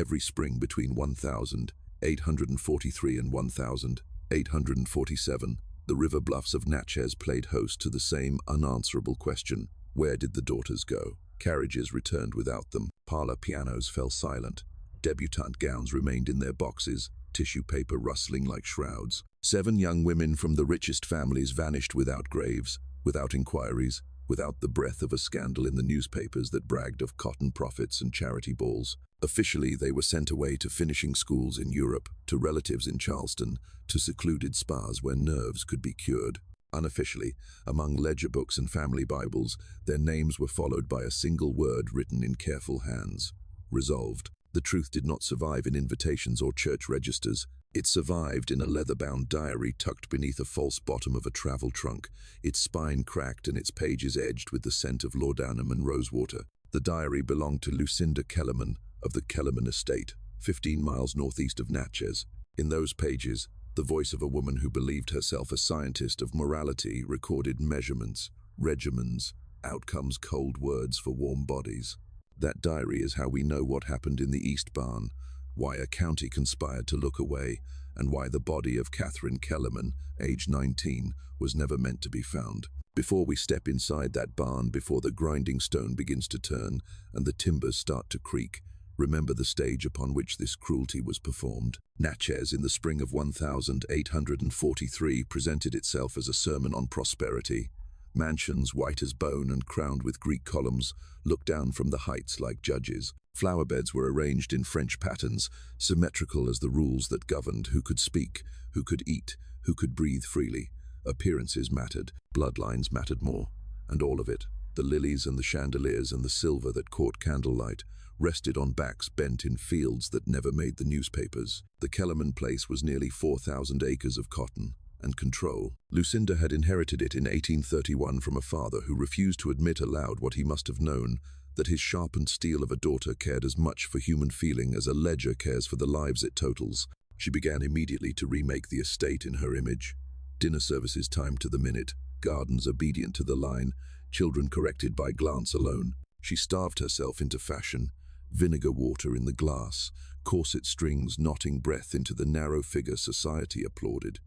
Every spring between 1843 and 1847, the river bluffs of Natchez played host to the same unanswerable question: where did the daughters go? Carriages returned without them. Parlor pianos fell silent. Debutante gowns remained in their boxes, tissue paper rustling like shrouds. 7 young women from the richest families vanished without graves, without inquiries, without the breath of a scandal in the newspapers that bragged of cotton profits and charity balls. Officially, they were sent away to finishing schools in Europe, to relatives in Charleston, to secluded spas where nerves could be cured. Unofficially, among ledger books and family Bibles, their names were followed by a single word written in careful hands: resolved. The truth did not survive in invitations or church registers. It survived in a leather-bound diary tucked beneath a false bottom of a travel trunk, its spine cracked and its pages edged with the scent of laudanum and rosewater. The diary belonged to Lucinda Kellerman of the Kellerman estate, 15 miles northeast of Natchez. In those pages, the voice of a woman who believed herself a scientist of morality recorded measurements, regimens, outcomes, cold words for warm bodies. That diary is how we know what happened in the East Barn, why a county conspired to look away, and why the body of Catherine Kellerman, age 19, was never meant to be found. Before we step inside that barn, before the grinding stone begins to turn and the timbers start to creak, remember the stage upon which this cruelty was performed. Natchez, in the spring of 1843, presented itself as a sermon on prosperity. Mansions, white as bone and crowned with Greek columns, looked down from the heights like judges. Flower beds were arranged in French patterns, symmetrical as the rules that governed who could speak, who could eat, who could breathe freely. Appearances mattered, bloodlines mattered more, and all of it, the lilies and the chandeliers and the silver that caught candlelight, rested on backs bent in fields that never made the newspapers. The Kellerman place was nearly 4,000 acres of cotton and control. Lucinda had inherited it in 1831 from a father who refused to admit aloud what he must have known, that his sharpened steel of a daughter cared as much for human feeling as a ledger cares for the lives it totals. She began immediately to remake the estate in her image. Dinner services timed to the minute, gardens obedient to the line, children corrected by glance alone. She starved herself into fashion, vinegar water in the glass, corset strings knotting breath into the narrow figure society applauded.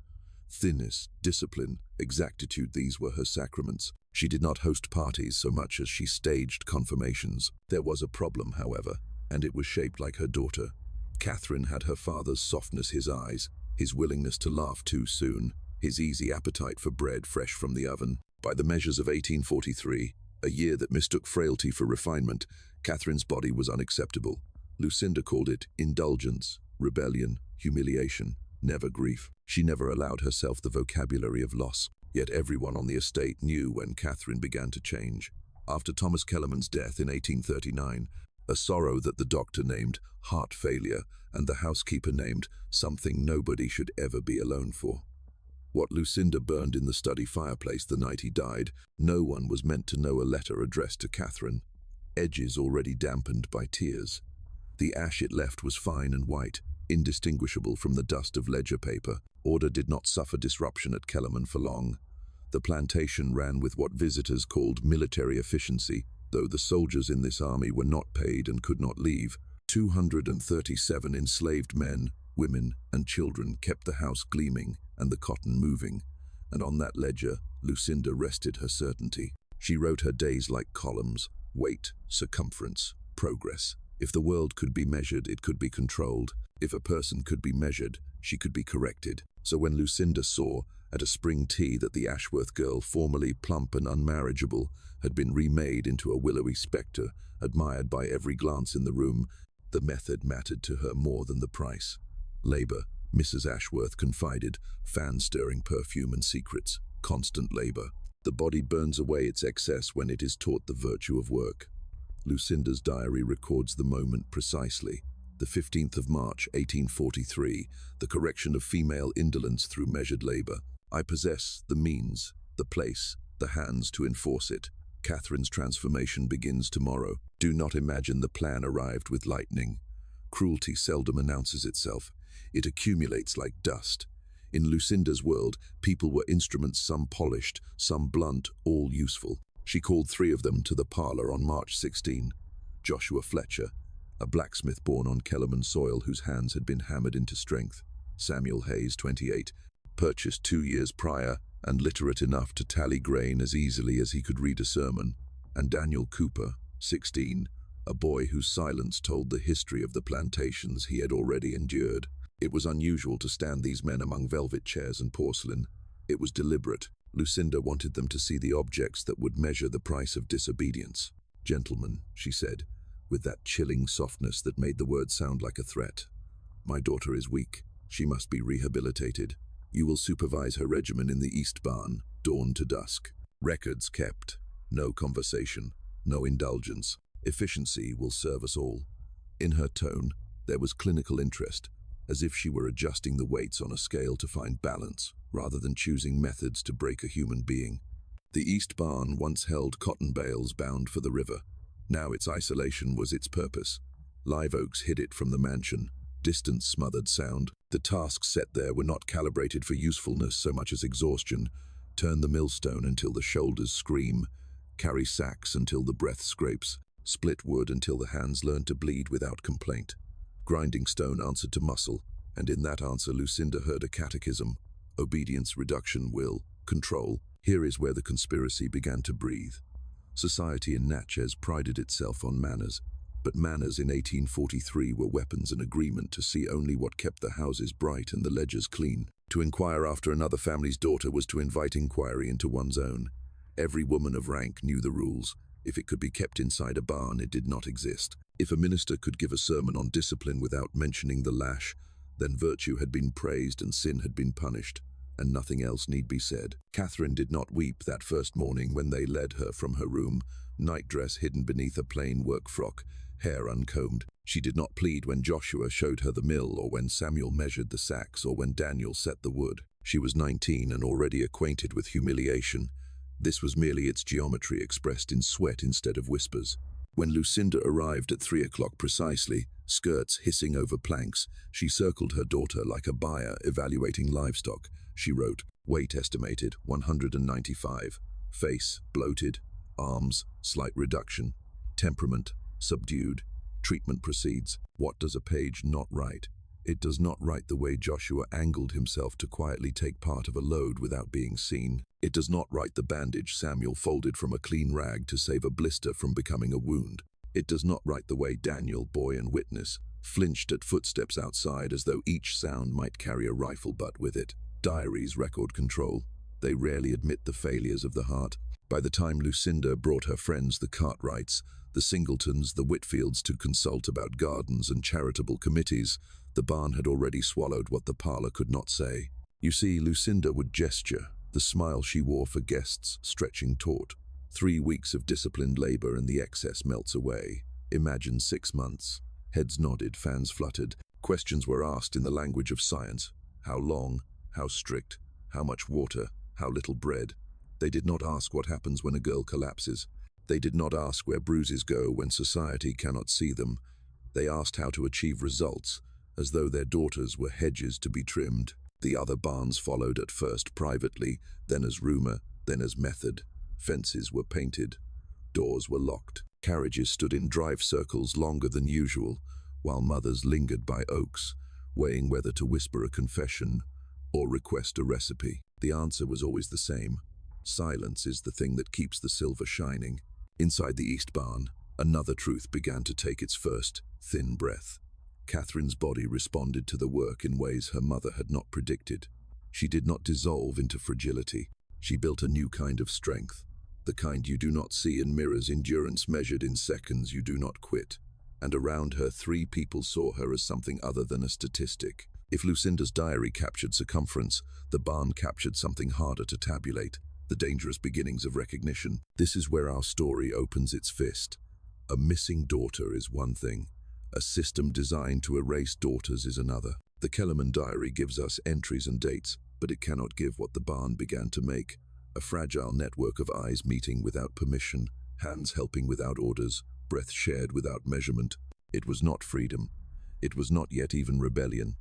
Thinness, discipline, exactitude, these were her sacraments. She did not host parties so much as she staged confirmations. There was a problem, however, and it was shaped like her daughter. Catherine had her father's softness, his eyes, his willingness to laugh too soon, his easy appetite for bread fresh from the oven. By the measures of 1843, a year that mistook frailty for refinement, Catherine's body was unacceptable. Lucinda called it indulgence, rebellion, humiliation, never grief. She never allowed herself the vocabulary of loss. Yet everyone on the estate knew when Catherine began to change. After Thomas Kellerman's death in 1839, a sorrow that the doctor named heart failure and the housekeeper named something nobody should ever be alone for. What Lucinda burned in the study fireplace the night he died, no one was meant to know. A letter addressed to Catherine, edges already dampened by tears. The ash it left was fine and white, indistinguishable from the dust of ledger paper. Order did not suffer disruption at Kellerman for long. The plantation ran with what visitors called military efficiency, though the soldiers in this army were not paid and could not leave. 237 enslaved men, women, and children kept the house gleaming and the cotton moving, and on that ledger, Lucinda rested her certainty. She wrote her days like columns: weight, circumference, progress. If the world could be measured, it could be controlled. If a person could be measured, she could be corrected. So when Lucinda saw, at a spring tea, that the Ashworth girl, formerly plump and unmarriageable, had been remade into a willowy spectre, admired by every glance in the room, the method mattered to her more than the price. Labor, Mrs. Ashworth confided, fan-stirring perfume and secrets, constant labor. The body burns away its excess when it is taught the virtue of work. Lucinda's diary records the moment precisely. The 15th of March, 1843, the correction of female indolence through measured labor. I possess the means, the place, the hands to enforce it. Catherine's transformation begins tomorrow. Do not imagine the plan arrived with lightning. Cruelty seldom announces itself. It accumulates like dust. In Lucinda's world, people were instruments, some polished, some blunt, all useful. She called 3 of them to the parlor on March 16. Joshua Fletcher, a blacksmith born on Kellerman soil whose hands had been hammered into strength. Samuel Hayes, 28, purchased 2 years prior and literate enough to tally grain as easily as he could read a sermon. And Daniel Cooper, 16, a boy whose silence told the history of the plantations he had already endured. It was unusual to stand these men among velvet chairs and porcelain. It was deliberate. Lucinda wanted them to see the objects that would measure the price of disobedience. "Gentlemen," she said, with that chilling softness that made the word sound like a threat, "my daughter is weak. She must be rehabilitated. You will supervise her regimen in the East Barn, dawn to dusk. Records kept. No conversation. No indulgence. Efficiency will serve us all." In her tone, there was clinical interest, as if she were adjusting the weights on a scale to find balance, rather than choosing methods to break a human being. The East Barn once held cotton bales bound for the river. Now its isolation was its purpose. Live oaks hid it from the mansion. Distance smothered sound. The tasks set there were not calibrated for usefulness so much as exhaustion. Turn the millstone until the shoulders scream. Carry sacks until the breath scrapes. Split wood until the hands learn to bleed without complaint. Grinding stone answered to muscle, and in that answer Lucinda heard a catechism. Obedience, reduction, will, control. Here is where the conspiracy began to breathe. Society in Natchez prided itself on manners, but manners in 1843 were weapons and agreement to see only what kept the houses bright and the ledgers clean. To inquire after another family's daughter was to invite inquiry into one's own. Every woman of rank knew the rules. If it could be kept inside a barn, it did not exist. If a minister could give a sermon on discipline without mentioning the lash, then virtue had been praised and sin had been punished, and nothing else need be said. Catherine did not weep that first morning when they led her from her room, nightdress hidden beneath a plain work frock, hair uncombed. She did not plead when Joshua showed her the mill, or when Samuel measured the sacks, or when Daniel set the wood. She was 19 and already acquainted with humiliation. This was merely its geometry expressed in sweat instead of whispers. When Lucinda arrived at 3 o'clock precisely, skirts hissing over planks, she circled her daughter like a buyer evaluating livestock. She wrote, weight estimated 195, face bloated, arms slight reduction, temperament subdued, treatment proceeds. What does a page not write? It does not write the way Joshua angled himself to quietly take part of a load without being seen. It does not write the bandage Samuel folded from a clean rag to save a blister from becoming a wound. It does not write the way Daniel, boy and witness, flinched at footsteps outside as though each sound might carry a rifle butt with it. Diaries record control. They rarely admit the failures of the heart. By the time Lucinda brought her friends the Cartwrights, the Singletons, the Whitfields to consult about gardens and charitable committees, the barn had already swallowed what the parlor could not say. You see, Lucinda would gesture, the smile she wore for guests stretching taut. 3 weeks of disciplined labor and the excess melts away. Imagine 6 months. Heads nodded, fans fluttered. Questions were asked in the language of science. How long? How strict? How much water? How little bread? They did not ask what happens when a girl collapses. They did not ask where bruises go when society cannot see them. They asked how to achieve results, as though their daughters were hedges to be trimmed. The other barns followed at first privately, then as rumor, then as method. Fences were painted. Doors were locked. Carriages stood in drive circles longer than usual, while mothers lingered by oaks, weighing whether to whisper a confession or request a recipe. The answer was always the same. Silence is the thing that keeps the silver shining. Inside the East Barn, another truth began to take its first thin breath. Catherine's body responded to the work in ways her mother had not predicted. She did not dissolve into fragility. She built a new kind of strength, the kind you do not see in mirrors, endurance measured in seconds you do not quit. And around her, 3 people saw her as something other than a statistic. If Lucinda's diary captured circumference, the barn captured something harder to tabulate, the dangerous beginnings of recognition. This is where our story opens its fist. A missing daughter is one thing. A system designed to erase daughters is another. The Kellerman diary gives us entries and dates, but it cannot give what the barn began to make. A fragile network of eyes meeting without permission, hands helping without orders, breath shared without measurement. It was not freedom. It was not yet even rebellion.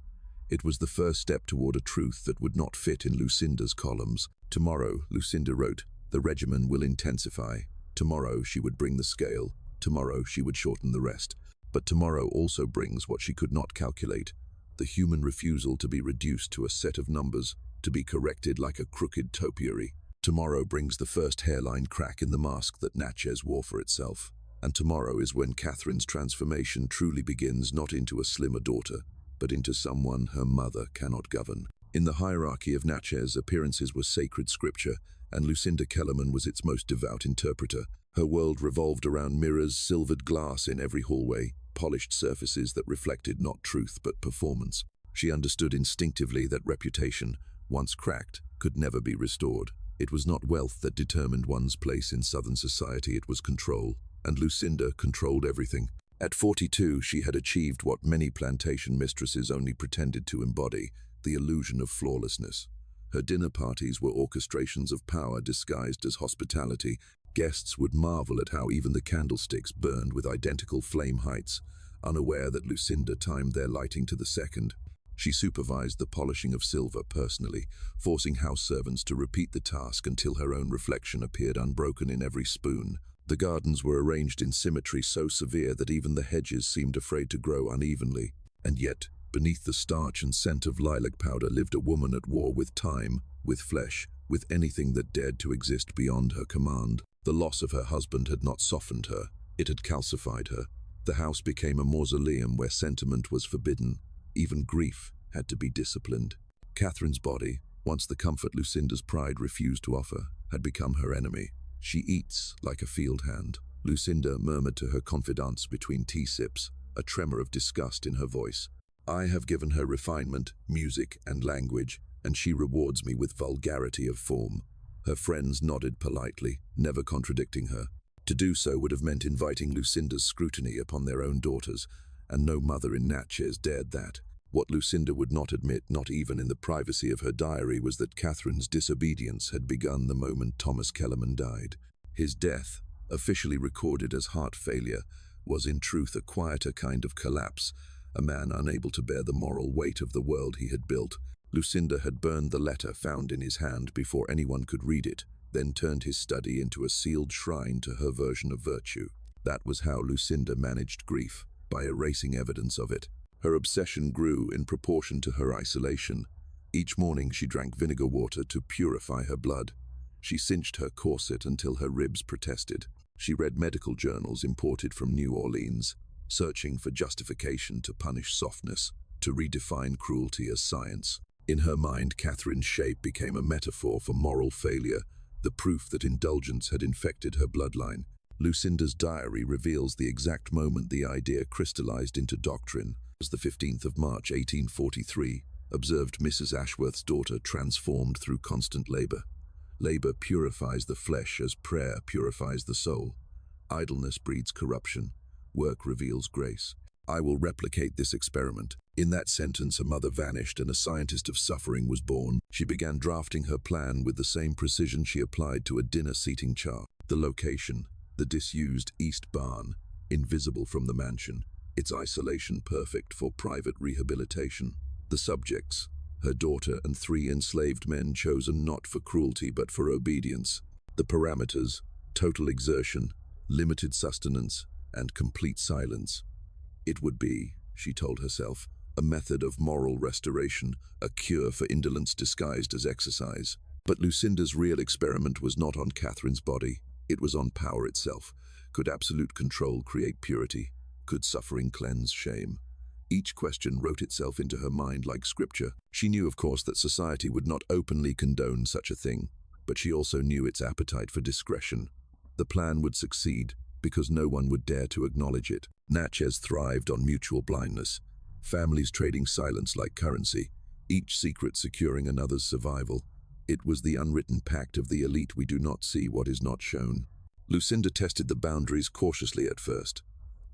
It was the first step toward a truth that would not fit in Lucinda's columns. Tomorrow, Lucinda wrote, the regimen will intensify. Tomorrow she would bring the scale. Tomorrow she would shorten the rest. But tomorrow also brings what she could not calculate, the human refusal to be reduced to a set of numbers, to be corrected like a crooked topiary. Tomorrow brings the first hairline crack in the mask that Natchez wore for itself. And tomorrow is when Catherine's transformation truly begins, not into a slimmer daughter, but into someone her mother cannot govern. In the hierarchy of Natchez, appearances were sacred scripture, and Lucinda Kellerman was its most devout interpreter. Her world revolved around mirrors, silvered glass in every hallway, polished surfaces that reflected not truth but performance. She understood instinctively that reputation, once cracked, could never be restored. It was not wealth that determined one's place in Southern society, it was control, and Lucinda controlled everything. At 42, she had achieved what many plantation mistresses only pretended to embody, the illusion of flawlessness. Her dinner parties were orchestrations of power disguised as hospitality. Guests would marvel at how even the candlesticks burned with identical flame heights, unaware that Lucinda timed their lighting to the second. She supervised the polishing of silver personally, forcing house servants to repeat the task until her own reflection appeared unbroken in every spoon. The gardens were arranged in symmetry so severe that even the hedges seemed afraid to grow unevenly. And yet, beneath the starch and scent of lilac powder lived a woman at war with time, with flesh, with anything that dared to exist beyond her command. The loss of her husband had not softened her, it had calcified her. The house became a mausoleum where sentiment was forbidden. Even grief had to be disciplined. Catherine's body, once the comfort Lucinda's pride refused to offer, had become her enemy. She eats like a field hand. Lucinda murmured to her confidants between tea sips, a tremor of disgust in her voice. I have given her refinement, music, and language, and she rewards me with vulgarity of form. Her friends nodded politely, never contradicting her. To do so would have meant inviting Lucinda's scrutiny upon their own daughters, and no mother in Natchez dared that. What Lucinda would not admit, not even in the privacy of her diary, was that Catherine's disobedience had begun the moment Thomas Kellerman died. His death, officially recorded as heart failure, was in truth a quieter kind of collapse, a man unable to bear the moral weight of the world he had built. Lucinda had burned the letter found in his hand before anyone could read it, then turned his study into a sealed shrine to her version of virtue. That was how Lucinda managed grief, by erasing evidence of it. Her obsession grew in proportion to her isolation. Each morning she drank vinegar water to purify her blood. She cinched her corset until her ribs protested. She read medical journals imported from New Orleans, searching for justification to punish softness, to redefine cruelty as science. In her mind, Catherine's shape became a metaphor for moral failure, the proof that indulgence had infected her bloodline. Lucinda's diary reveals the exact moment the idea crystallized into doctrine. As the 15th of March, 1843, observed Mrs. Ashworth's daughter transformed through constant labor. Labor purifies the flesh as prayer purifies the soul. Idleness breeds corruption. Work reveals grace. I will replicate this experiment. In that sentence, a mother vanished and a scientist of suffering was born. She began drafting her plan with the same precision she applied to a dinner seating chart. The location, the disused East Barn, invisible from the mansion, its isolation perfect for private rehabilitation. The subjects, her daughter and 3 enslaved men chosen not for cruelty but for obedience. The parameters, total exertion, limited sustenance, and complete silence. It would be, she told herself, a method of moral restoration, a cure for indolence disguised as exercise. But Lucinda's real experiment was not on Catherine's body, it was on power itself. Could absolute control create purity? Could suffering cleanse shame? Each question wrote itself into her mind like scripture. She knew, of course, that society would not openly condone such a thing, but she also knew its appetite for discretion. The plan would succeed, because no one would dare to acknowledge it. Natchez thrived on mutual blindness, families trading silence like currency, each secret securing another's survival. It was the unwritten pact of the elite: we do not see what is not shown. Lucinda tested the boundaries cautiously at first.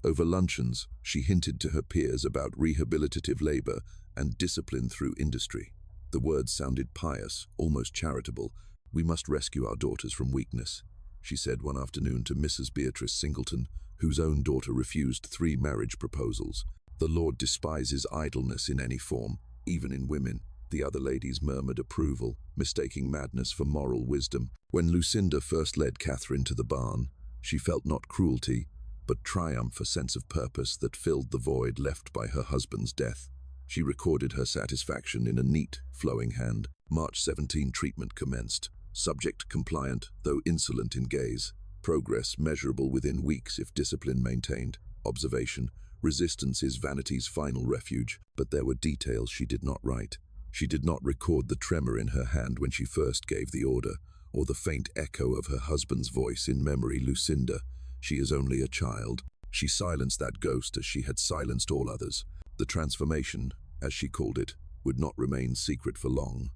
Over luncheons, she hinted to her peers about rehabilitative labor and discipline through industry. The words sounded pious, almost charitable. We must rescue our daughters from weakness, she said one afternoon to Mrs. Beatrice Singleton, whose own daughter refused 3 marriage proposals. The Lord despises idleness in any form, even in women. The other ladies murmured approval, mistaking madness for moral wisdom. When Lucinda first led Catherine to the barn, she felt not cruelty, but triumph, a sense of purpose that filled the void left by her husband's death. She recorded her satisfaction in a neat, flowing hand. March 17, treatment commenced. Subject compliant, though insolent in gaze. Progress measurable within weeks if discipline maintained. Observation: resistance is vanity's final refuge, but there were details she did not write. She did not record the tremor in her hand when she first gave the order, or the faint echo of her husband's voice in memory. Lucinda, she is only a child. She silenced that ghost as she had silenced all others. The transformation, as she called it, would not remain secret for long.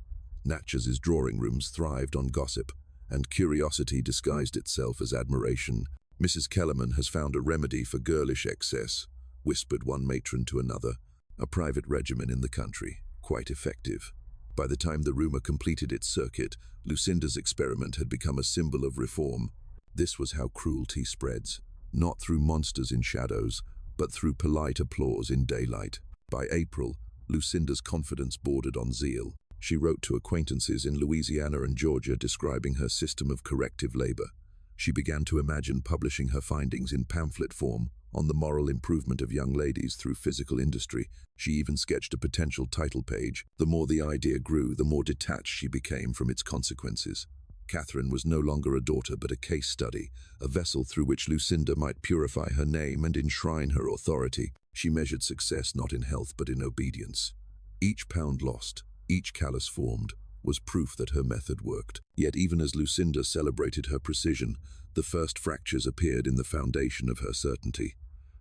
Natchez' drawing rooms thrived on gossip, and curiosity disguised itself as admiration. "Mrs. Kellerman has found a remedy for girlish excess," whispered one matron to another. "A private regimen in the country. Quite effective." By the time the rumor completed its circuit, Lucinda's experiment had become a symbol of reform. This was how cruelty spreads, not through monsters in shadows, but through polite applause in daylight. By April, Lucinda's confidence bordered on zeal. She wrote to acquaintances in Louisiana and Georgia describing her system of corrective labor. She began to imagine publishing her findings in pamphlet form on the moral improvement of young ladies through physical industry. She even sketched a potential title page. The more the idea grew, the more detached she became from its consequences. Catherine was no longer a daughter but a case study, a vessel through which Lucinda might purify her name and enshrine her authority. She measured success not in health but in obedience. Each pound lost, each callus formed, was proof that her method worked. Yet even as Lucinda celebrated her precision, the first fractures appeared in the foundation of her certainty.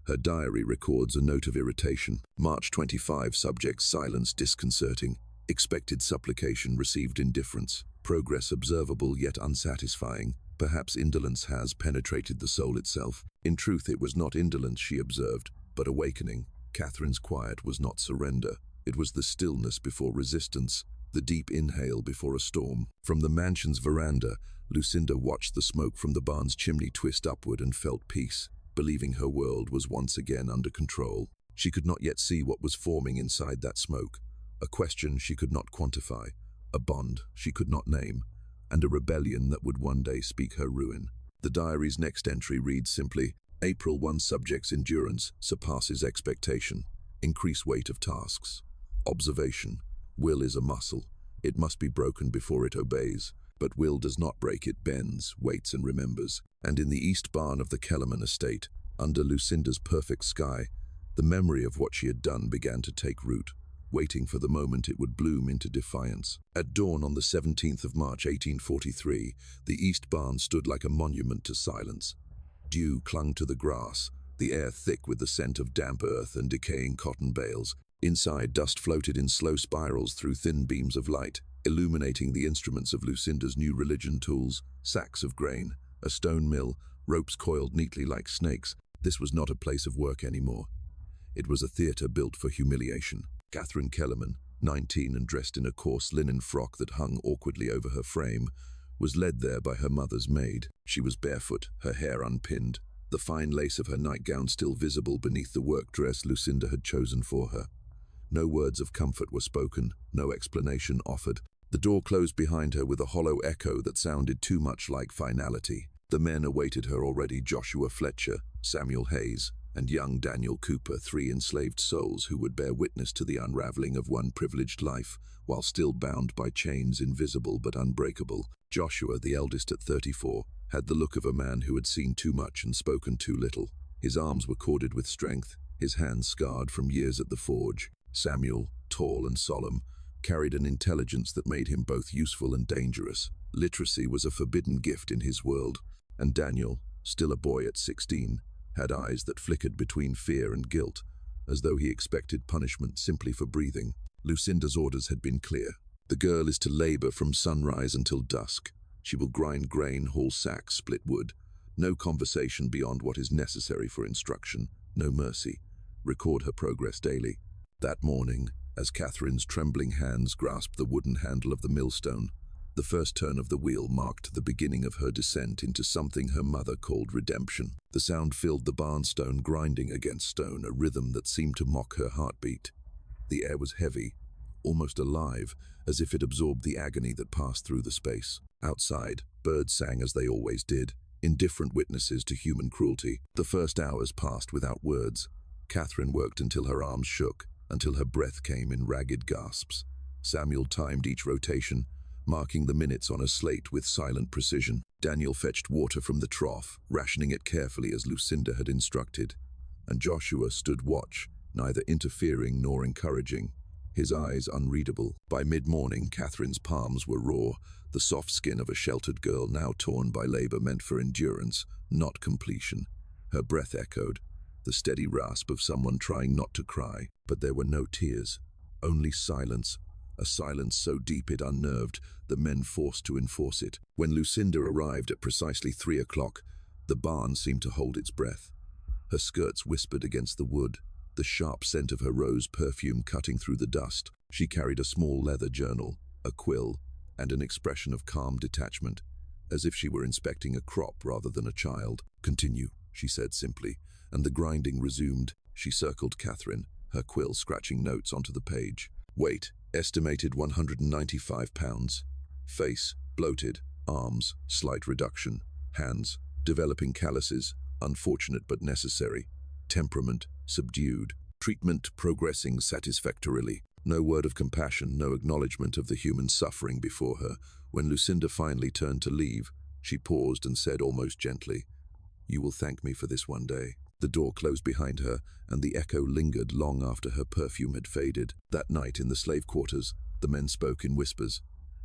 Her diary records a note of irritation. March 25, subject silence disconcerting. Expected supplication received indifference. Progress observable yet unsatisfying. Perhaps indolence has penetrated the soul itself. In truth, it was not indolence she observed, but awakening. Catherine's quiet was not surrender. It was the stillness before resistance, the deep inhale before a storm. From the mansion's veranda, Lucinda watched the smoke from the barn's chimney twist upward and felt peace, believing her world was once again under control. She could not yet see what was forming inside that smoke. A question she could not quantify, a bond she could not name, and a rebellion that would one day speak her ruin. The diary's next entry reads simply, April 1, subject's endurance surpasses expectation. Increase weight of tasks. Observation. Will is a muscle. It must be broken before it obeys. But will does not break, it bends, waits and remembers. And in the east barn of the Kellerman estate, under Lucinda's perfect sky, the memory of what she had done began to take root, waiting for the moment it would bloom into defiance. At dawn on the 17th of March 1843, the east barn stood like a monument to silence. Dew clung to the grass, the air thick with the scent of damp earth and decaying cotton bales. Inside, dust floated in slow spirals through thin beams of light, illuminating the instruments of Lucinda's new religion tools, sacks of grain, a stone mill, ropes coiled neatly like snakes. This was not a place of work anymore. It was a theater built for humiliation. Catherine Kellerman, 19 and dressed in a coarse linen frock that hung awkwardly over her frame, was led there by her mother's maid. She was barefoot, her hair unpinned, the fine lace of her nightgown still visible beneath the work dress Lucinda had chosen for her. No words of comfort were spoken, no explanation offered. The door closed behind her with a hollow echo that sounded too much like finality. The men awaited her already: Joshua Fletcher, Samuel Hayes, and young Daniel Cooper, 3 enslaved souls who would bear witness to the unraveling of one privileged life, while still bound by chains invisible but unbreakable. Joshua, the eldest at 34, had the look of a man who had seen too much and spoken too little. His arms were corded with strength, his hands scarred from years at the forge. Samuel, tall and solemn, carried an intelligence that made him both useful and dangerous. Literacy was a forbidden gift in his world, and Daniel, still a boy at 16, had eyes that flickered between fear and guilt, as though he expected punishment simply for breathing. Lucinda's orders had been clear. The girl is to labor from sunrise until dusk. She will grind grain, haul sacks, split wood. No conversation beyond what is necessary for instruction. No mercy. Record her progress daily. That morning, as Catherine's trembling hands grasped the wooden handle of the millstone, the first turn of the wheel marked the beginning of her descent into something her mother called redemption. The sound filled the barnstone, grinding against stone, a rhythm that seemed to mock her heartbeat. The air was heavy, almost alive, as if it absorbed the agony that passed through the space. Outside, birds sang as they always did, indifferent witnesses to human cruelty. The first hours passed without words. Catherine worked until her arms shook, until her breath came in ragged gasps. Samuel timed each rotation, marking the minutes on a slate with silent precision. Daniel fetched water from the trough, rationing it carefully as Lucinda had instructed. And Joshua stood watch, neither interfering nor encouraging, his eyes unreadable. By mid-morning, Catherine's palms were raw, the soft skin of a sheltered girl now torn by labor meant for endurance, not completion. Her breath echoed, the steady rasp of someone trying not to cry, but there were no tears, only silence, a silence so deep it unnerved the men forced to enforce it. When Lucinda arrived at precisely 3 o'clock, the barn seemed to hold its breath. Her skirts whispered against the wood, the sharp scent of her rose perfume cutting through the dust. She carried a small leather journal, a quill, and an expression of calm detachment, as if she were inspecting a crop rather than a child. "Continue," she said simply, and the grinding resumed. She circled Catherine, her quill scratching notes onto the page. Weight, estimated 195 pounds. Face, bloated. Arms, slight reduction. Hands, developing calluses, unfortunate but necessary. Temperament, subdued. Treatment, progressing satisfactorily. No word of compassion, no acknowledgement of the human suffering before her. When Lucinda finally turned to leave, she paused and said almost gently, "You will thank me for this one day." The door closed behind her, and the echo lingered long after her perfume had faded. That night in the slave quarters, the men spoke in whispers.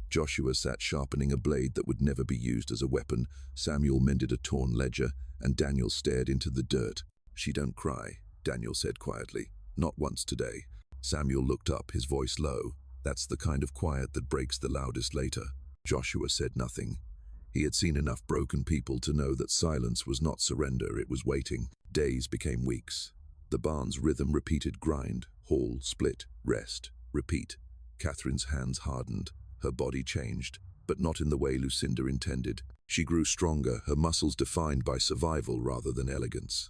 Joshua sat sharpening a blade that would never be used as a weapon, Samuel mended a torn ledger, and Daniel stared into the dirt. "She don't cry," Daniel said quietly. "Not once today." Samuel looked up, his voice low. "That's the kind of quiet that breaks the loudest later." Joshua said nothing. He had seen enough broken people to know that silence was not surrender, it was waiting. Days became weeks. The barn's rhythm repeated: grind, haul, split, rest, repeat. Catherine's hands hardened. Her body changed, but not in the way Lucinda intended. She grew stronger, her muscles defined by survival rather than elegance.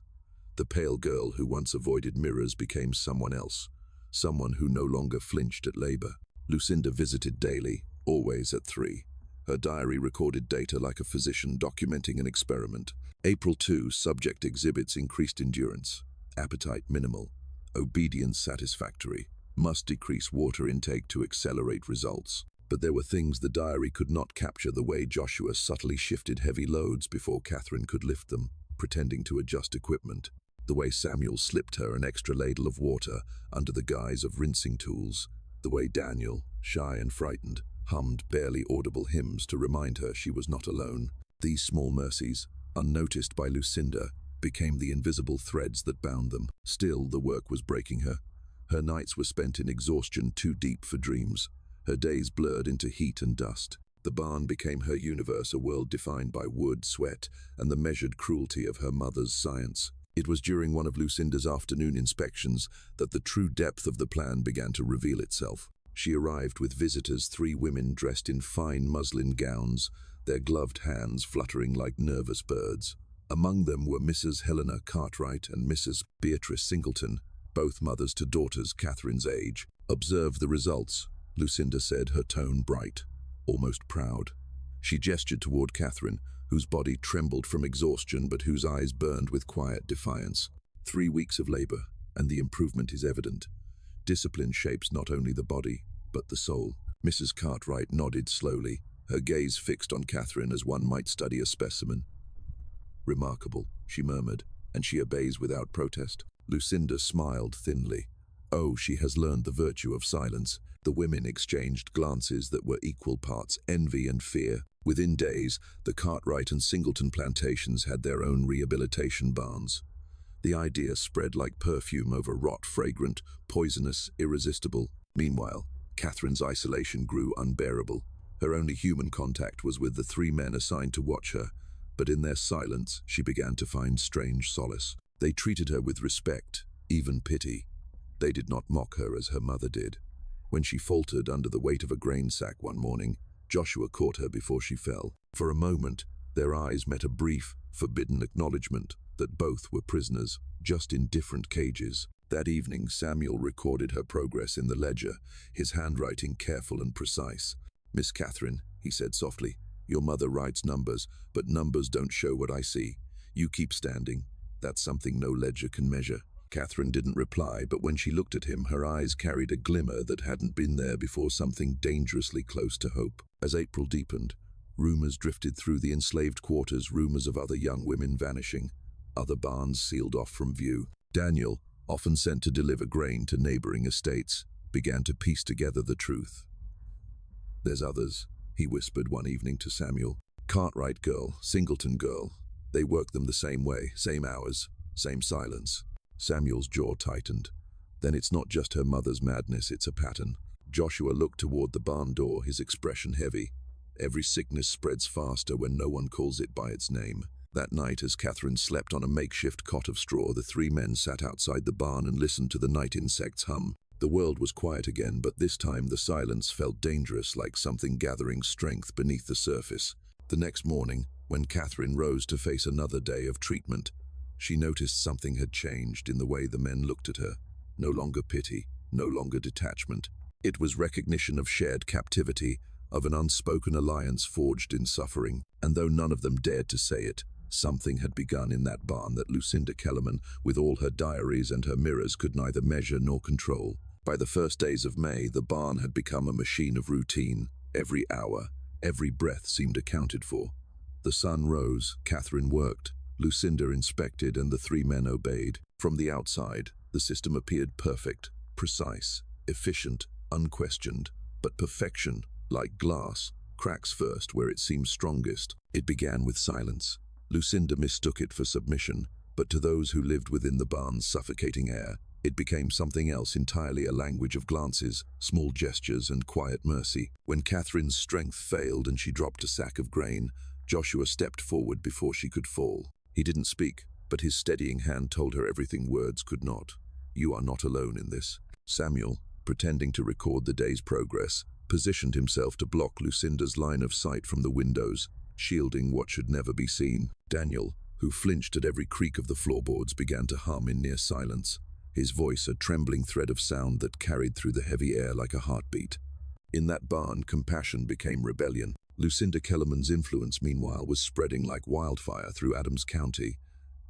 The pale girl who once avoided mirrors became someone else, someone who no longer flinched at labor. Lucinda visited daily, always at 3. Her diary recorded data like a physician documenting an experiment. April 2, subject exhibits increased endurance, appetite minimal, obedience satisfactory, must decrease water intake to accelerate results. But there were things the diary could not capture: the way Joshua subtly shifted heavy loads before Catherine could lift them, pretending to adjust equipment, the way Samuel slipped her an extra ladle of water under the guise of rinsing tools, the way Daniel, shy and frightened, hummed barely audible hymns to remind her she was not alone. These small mercies, unnoticed by Lucinda, became the invisible threads that bound them. Still, the work was breaking her. Her nights were spent in exhaustion too deep for dreams. Her days blurred into heat and dust. The barn became her universe, a world defined by wood, sweat, and the measured cruelty of her mother's science. It was during one of Lucinda's afternoon inspections that the true depth of the plan began to reveal itself. She arrived with visitors, 3 women dressed in fine muslin gowns, their gloved hands fluttering like nervous birds. Among them were Mrs. Helena Cartwright and Mrs. Beatrice Singleton, both mothers to daughters Catherine's age. "Observe the results," Lucinda said, her tone bright, almost proud. She gestured toward Catherine, whose body trembled from exhaustion but whose eyes burned with quiet defiance. 3 weeks of labor, and the improvement is evident. Discipline shapes not only the body, but the soul. Mrs. Cartwright nodded slowly, her gaze fixed on Catherine as one might study a specimen. "Remarkable," she murmured, "and she obeys without protest." Lucinda smiled thinly. "Oh, she has learned the virtue of silence." The women exchanged glances that were equal parts envy and fear. Within days, the Cartwright and Singleton plantations had their own rehabilitation barns. The idea spread like perfume over rot, fragrant, poisonous, irresistible. Meanwhile, Catherine's isolation grew unbearable. Her only human contact was with the 3 men assigned to watch her, but in their silence she began to find strange solace. They treated her with respect, even pity. They did not mock her as her mother did. When she faltered under the weight of a grain sack one morning, Joshua caught her before she fell. For a moment, their eyes met a brief, forbidden acknowledgement that both were prisoners, just in different cages. That evening, Samuel recorded her progress in the ledger, his handwriting careful and precise. "Miss Catherine," he said softly, Your mother writes numbers, but numbers don't show what I see. You keep standing. That's something no ledger can measure." Catherine didn't reply, but when she looked at him, her eyes carried a glimmer that hadn't been there before, something dangerously close to hope. As April deepened, rumors drifted through the enslaved quarters, rumors of other young women vanishing, other barns sealed off from view. Daniel, often sent to deliver grain to neighboring estates, began to piece together the truth. "There's others," he whispered one evening to Samuel. "Cartwright girl, Singleton girl. They work them the same way, same hours, same silence." Samuel's jaw tightened. Then it's not just her mother's madness, it's a pattern. Joshua looked toward the barn door, his expression heavy. Every sickness spreads faster when no one calls it by its name. That night, as Catherine slept on a makeshift cot of straw, the three men sat outside the barn and listened to the night insects hum. The world was quiet again, but this time the silence felt dangerous, like something gathering strength beneath the surface. The next morning, when Catherine rose to face another day of treatment, she noticed something had changed in the way the men looked at her. No longer pity, no longer detachment. It was recognition of shared captivity, of an unspoken alliance forged in suffering. And though none of them dared to say it, something had begun in that barn that Lucinda Kellerman, with all her diaries and her mirrors, could neither measure nor control. By the first days of May, the barn had become a machine of routine. Every hour, every breath seemed accounted for. The sun rose, Catherine worked, Lucinda inspected, and the three men obeyed. From the outside, the system appeared perfect, precise, efficient, unquestioned. But perfection, like glass, cracks first where it seems strongest. It began with silence. Lucinda mistook it for submission, but to those who lived within the barn's suffocating air, it became something else entirely, a language of glances, small gestures, and quiet mercy. When Catherine's strength failed and she dropped a sack of grain, Joshua stepped forward before she could fall. He didn't speak, but his steadying hand told her everything words could not. "You are not alone in this." Samuel, pretending to record the day's progress, positioned himself to block Lucinda's line of sight from the windows, shielding what should never be seen. Daniel, who flinched at every creak of the floorboards, began to hum in near silence, his voice a trembling thread of sound that carried through the heavy air like a heartbeat. In that barn, compassion became rebellion. Lucinda Kellerman's influence, meanwhile, was spreading like wildfire through Adams County.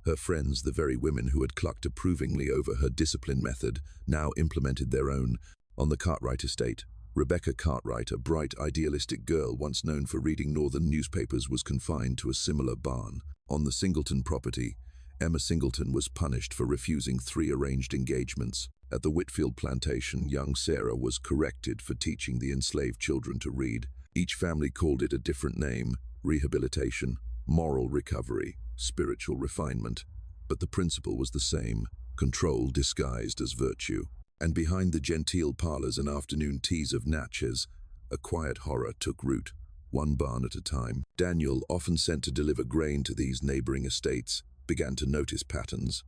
Her friends, the very women who had clucked approvingly over her discipline method, now implemented their own. On the Cartwright estate, Rebecca Cartwright, a bright, idealistic girl once known for reading northern newspapers, was confined to a similar barn. On the Singleton property, Emma Singleton was punished for refusing 3 arranged engagements. At the Whitfield plantation, young Sarah was corrected for teaching the enslaved children to read. Each family called it a different name: rehabilitation, moral recovery, spiritual refinement. But the principle was the same: control disguised as virtue. And behind the genteel parlors and afternoon teas of Natchez, a quiet horror took root, one barn at a time. Daniel, often sent to deliver grain to these neighboring estates, began to notice patterns.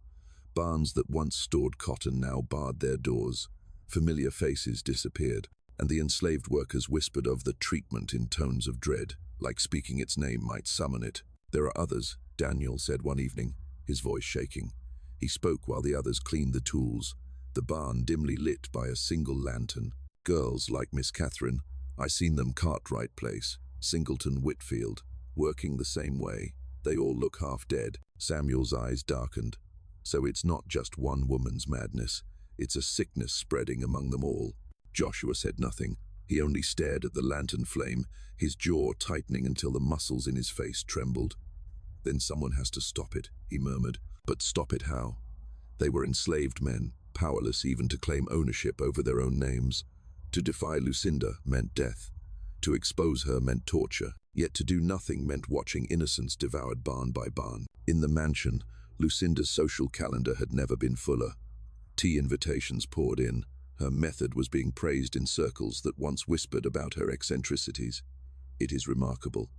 Barns that once stored cotton now barred their doors. Familiar faces disappeared, and the enslaved workers whispered of the treatment in tones of dread, like speaking its name might summon it. "There are others," Daniel said one evening, his voice shaking. He spoke while the others cleaned the tools, the barn dimly lit by a single lantern. "Girls like Miss Catherine. I seen them Cartwright Place, Singleton, Whitfield, working the same way. They all look half dead." Samuel's eyes darkened. "So it's not just one woman's madness. It's a sickness spreading among them all." Joshua said nothing. He only stared at the lantern flame, his jaw tightening until the muscles in his face trembled. "Then someone has to stop it," he murmured. But stop it how? They were enslaved men, powerless even to claim ownership over their own names. To defy Lucinda meant death. To expose her meant torture. Yet to do nothing meant watching innocence devoured barn by barn. In the mansion, Lucinda's social calendar had never been fuller. Tea invitations poured in. Her method was being praised in circles that once whispered about her eccentricities. "It is remarkable,"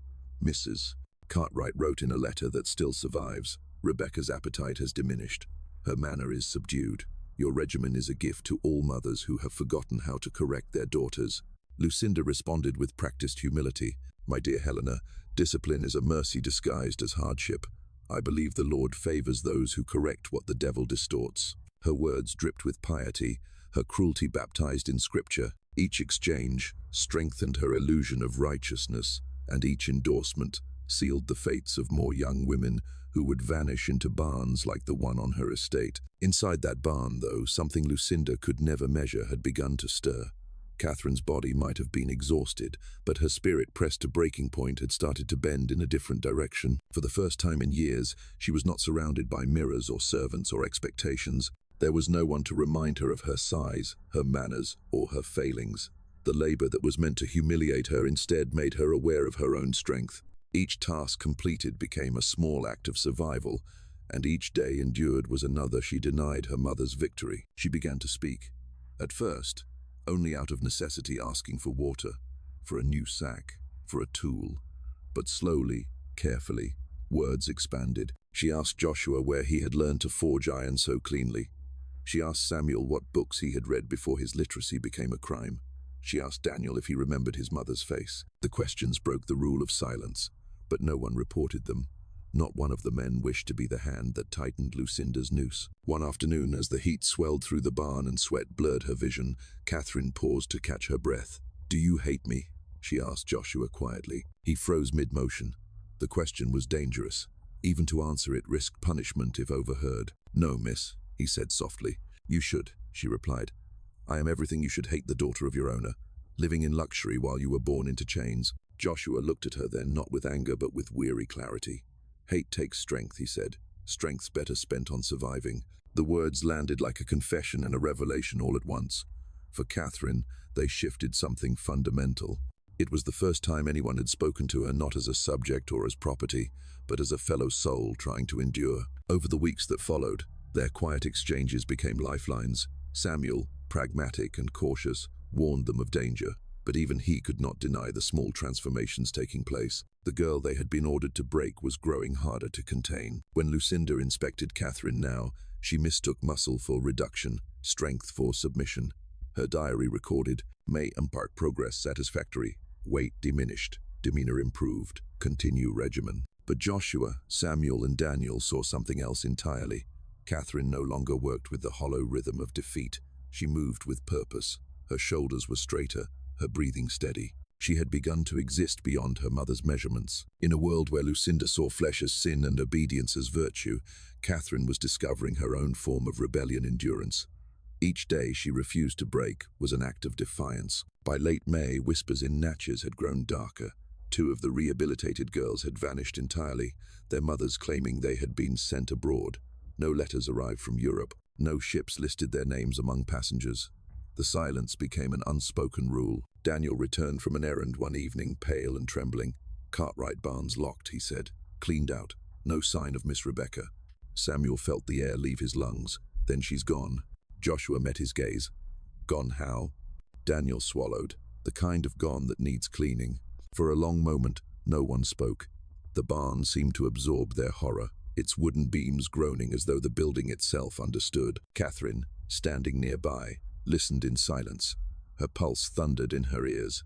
Mrs. Cartwright wrote in a letter that still survives. "Rebecca's appetite has diminished. Her manner is subdued. Your regimen is a gift to all mothers who have forgotten how to correct their daughters." Lucinda responded with practiced humility. "My dear Helena, discipline is a mercy disguised as hardship. I believe the Lord favors those who correct what the devil distorts." Her words dripped with piety, her cruelty baptized in scripture. Each exchange strengthened her illusion of righteousness, and each endorsement sealed the fates of more young women who would vanish into barns like the one on her estate. Inside that barn, though, something Lucinda could never measure had begun to stir. Catherine's body might have been exhausted, but her spirit, pressed to breaking point, had started to bend in a different direction. For the first time in years, she was not surrounded by mirrors or servants or expectations. There was no one to remind her of her size, her manners, or her failings. The labor that was meant to humiliate her instead made her aware of her own strength. Each task completed became a small act of survival, and each day endured was another she denied her mother's victory. She began to speak. At first, only out of necessity, asking for water, for a new sack, for a tool. But slowly, carefully, words expanded. She asked Joshua where he had learned to forge iron so cleanly. She asked Samuel what books he had read before his literacy became a crime. She asked Daniel if he remembered his mother's face. The questions broke the rule of silence, but no one reported them. Not one of the men wished to be the hand that tightened Lucinda's noose. One afternoon, as the heat swelled through the barn and sweat blurred her vision, Catherine paused to catch her breath. "Do you hate me?" she asked Joshua quietly. He froze mid-motion. The question was dangerous. Even to answer it risked punishment if overheard. "No, miss," he said softly. "You should," she replied. "I am everything you should hate the daughter of your owner, living in luxury while you were born into chains." Joshua looked at her then, not with anger but with weary clarity. "Hate takes strength," he said. "Strength's better spent on surviving." The words landed like a confession and a revelation all at once. For Catherine, they shifted something fundamental. It was the first time anyone had spoken to her not as a subject or as property, but as a fellow soul trying to endure. Over the weeks that followed, their quiet exchanges became lifelines. Samuel, pragmatic and cautious, warned them of danger, but even he could not deny the small transformations taking place. The girl they had been ordered to break was growing harder to contain. When Lucinda inspected Catherine now, she mistook muscle for reduction, strength for submission. Her diary recorded, "May impart progress satisfactory, weight diminished, demeanor improved, continue regimen." But Joshua, Samuel, and Daniel saw something else entirely. Catherine no longer worked with the hollow rhythm of defeat. She moved with purpose. Her shoulders were straighter, her breathing steady. She had begun to exist beyond her mother's measurements. In a world where Lucinda saw flesh as sin and obedience as virtue, Catherine was discovering her own form of rebellion endurance. Each day she refused to break was an act of defiance. By late May, whispers in Natchez had grown darker. 2 of the rehabilitated girls had vanished entirely, their mothers claiming they had been sent abroad. No letters arrived from Europe. No ships listed their names among passengers. The silence became an unspoken rule. Daniel returned from an errand one evening, pale and trembling. "Cartwright barns locked," he said. "Cleaned out. No sign of Miss Rebecca." Samuel felt the air leave his lungs. "Then she's gone." Joshua met his gaze. "Gone how?" Daniel swallowed. "The kind of gone that needs cleaning." For a long moment, no one spoke. The barn seemed to absorb their horror, its wooden beams groaning as though the building itself understood. Catherine, standing nearby, listened in silence. Her pulse thundered in her ears.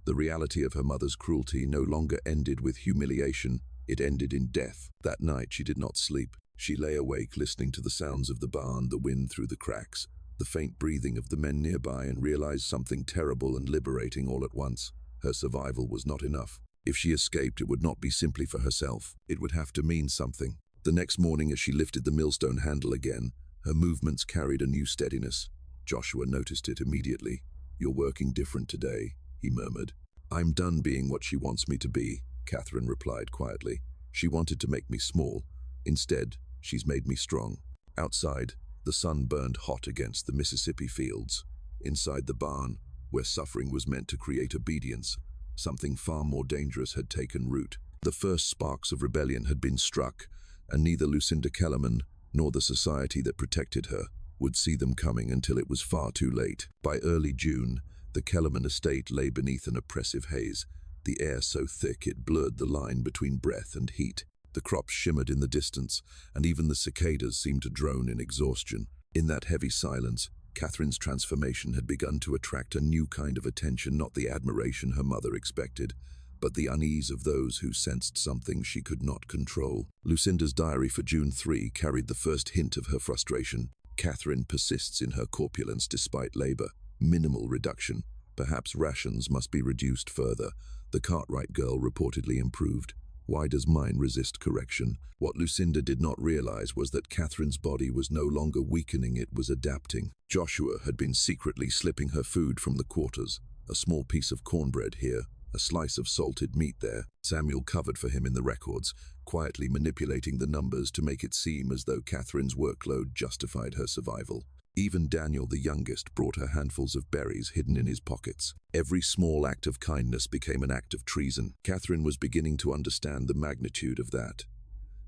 The reality of her mother's cruelty no longer ended with humiliation, it ended in death. That night she did not sleep. She lay awake listening to the sounds of the barn, the wind through the cracks, the faint breathing of the men nearby, and realized something terrible and liberating all at once. Her survival was not enough. If she escaped, it would not be simply for herself. It would have to mean something. The next morning, as she lifted the millstone handle again, her movements carried a new steadiness. Joshua noticed it immediately. "You're working different today," he murmured. "I'm done being what she wants me to be," Catherine replied quietly. "She wanted to make me small. Instead, she's made me strong." Outside, the sun burned hot against the Mississippi fields. Inside the barn, where suffering was meant to create obedience, something far more dangerous had taken root. The first sparks of rebellion had been struck, and neither Lucinda Kellerman nor the society that protected her would see them coming until it was far too late. By early June, the Kellerman estate lay beneath an oppressive haze, the air so thick it blurred the line between breath and heat. The crops shimmered in the distance, and even the cicadas seemed to drone in exhaustion. In that heavy silence, Catherine's transformation had begun to attract a new kind of attention, not the admiration her mother expected, but the unease of those who sensed something she could not control. Lucinda's diary for June 3 carried the first hint of her frustration. "Catherine persists in her corpulence despite labor, minimal reduction, Perhaps rations must be reduced further. The Cartwright girl reportedly improved. Why does mine resist correction? What Lucinda did not realize was that Catherine's body was no longer weakening, it was adapting. Joshua had been secretly slipping her food from the quarters. A small piece of cornbread here, a slice of salted meat there. Samuel covered for him in the records, quietly manipulating the numbers to make it seem as though Catherine's workload justified her survival. Even Daniel, the youngest, brought her handfuls of berries hidden in his pockets. Every small act of kindness became an act of treason. Catherine was beginning to understand the magnitude of that.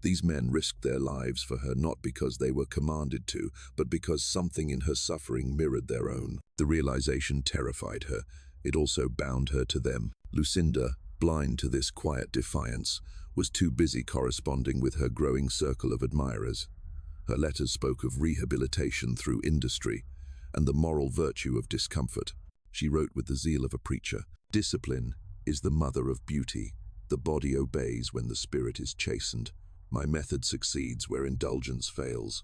These men risked their lives for her not because they were commanded to, but because something in her suffering mirrored their own. The realization terrified her. It also bound her to them. Lucinda, blind to this quiet defiance, was too busy corresponding with her growing circle of admirers. Her letters spoke of rehabilitation through industry and the moral virtue of discomfort. She wrote with the zeal of a preacher, "Discipline is the mother of beauty. The body obeys when the spirit is chastened. My method succeeds where indulgence fails."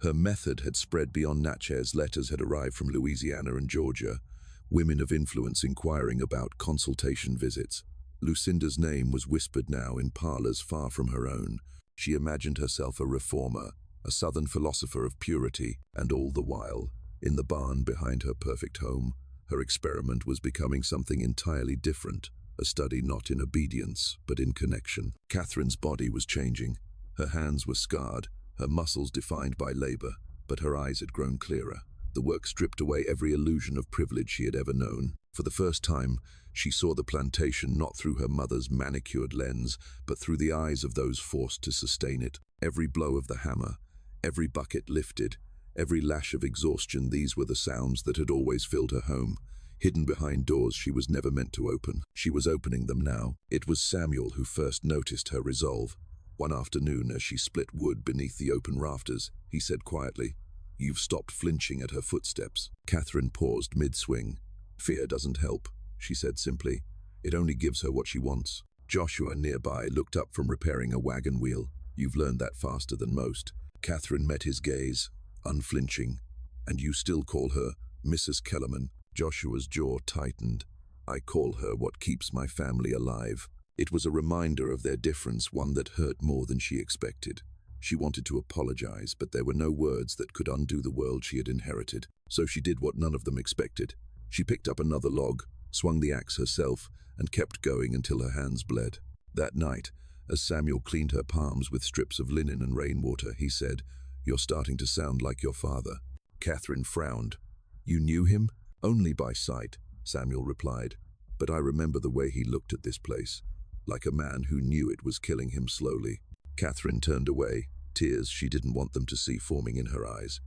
Her method had spread beyond Natchez. Letters had arrived from Louisiana and Georgia, women of influence inquiring about consultation visits. Lucinda's name was whispered now in parlors far from her own. She imagined herself a reformer, a southern philosopher of purity, and all the while, in the barn behind her perfect home, her experiment was becoming something entirely different, a study not in obedience, but in connection. Catherine's body was changing. Her hands were scarred, her muscles defined by labor, but her eyes had grown clearer. The work stripped away every illusion of privilege she had ever known. For the first time, she saw the plantation not through her mother's manicured lens, but through the eyes of those forced to sustain it. Every blow of the hammer, every bucket lifted, every lash of exhaustion, these were the sounds that had always filled her home, hidden behind doors she was never meant to open. She was opening them now. It was Samuel who first noticed her resolve. One afternoon, as she split wood beneath the open rafters, he said quietly, "You've stopped flinching at her footsteps." Catherine paused mid-swing. "Fear doesn't help," she said simply. "It only gives her what she wants." Joshua, nearby, looked up from repairing a wagon wheel. "You've learned that faster than most." Catherine met his gaze, unflinching. "And you still call her Mrs. Kellerman?" Joshua's jaw tightened. "I call her what keeps my family alive." It was a reminder of their difference, one that hurt more than she expected. She wanted to apologize, but there were no words that could undo the world she had inherited. So she did what none of them expected. She picked up another log, swung the axe herself, and kept going until her hands bled. That night, as Samuel cleaned her palms with strips of linen and rainwater, he said, "You're starting to sound like your father." Catherine frowned. "You knew him?" "Only by sight," Samuel replied. "But I remember the way he looked at this place, like a man who knew it was killing him slowly." Catherine turned away, tears she didn't want them to see forming in her eyes.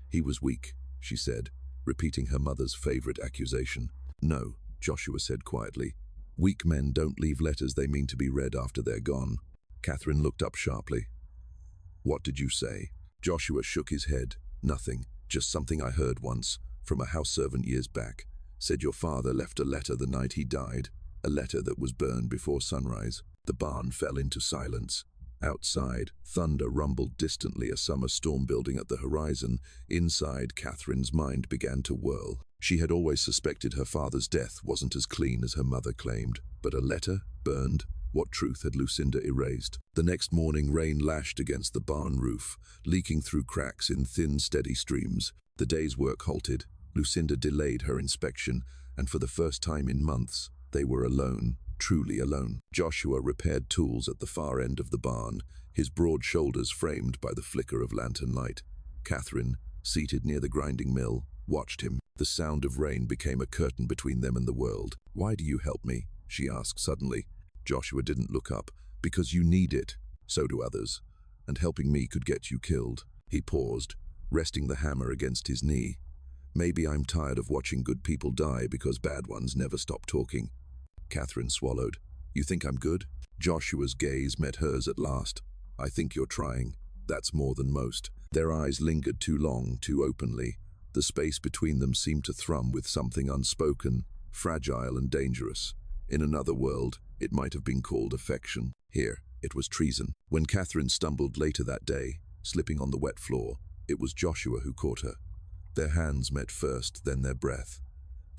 "He was weak," she said, repeating her mother's favorite accusation. "No," Joshua said quietly. "Weak men don't leave letters they mean to be read after they're gone." Catherine looked up sharply. "What did you say?" Joshua shook his head. "Nothing, just something I heard once, from a house servant years back. Said your father left a letter the night he died, a letter that was burned before sunrise." The barn fell into silence. Outside, thunder rumbled distantly, a summer storm building at the horizon. Inside, Catherine's mind began to whirl. She had always suspected her father's death wasn't as clean as her mother claimed. But a letter, burned? What truth had Lucinda erased? The next morning, rain lashed against the barn roof, leaking through cracks in thin, steady streams. The day's work halted. Lucinda delayed her inspection, and for the first time in months, they were alone. Truly alone. Joshua repaired tools at the far end of the barn, his broad shoulders framed by the flicker of lantern light. Catherine, seated near the grinding mill, watched him. The sound of rain became a curtain between them and the world. "Why do you help me?" she asked suddenly. Joshua didn't look up. "Because you need it. So do others. And helping me could get you killed." He paused, resting the hammer against his knee. "Maybe I'm tired of watching good people die because bad ones never stop talking." Catherine swallowed. "You think I'm good?" Joshua's gaze met hers at last. "I think you're trying. That's more than most." Their eyes lingered too long, too openly. The space between them seemed to thrum with something unspoken, fragile and dangerous. In another world, it might have been called affection. Here, it was treason. When Catherine stumbled later that day, slipping on the wet floor, it was Joshua who caught her. Their hands met first, then their breath.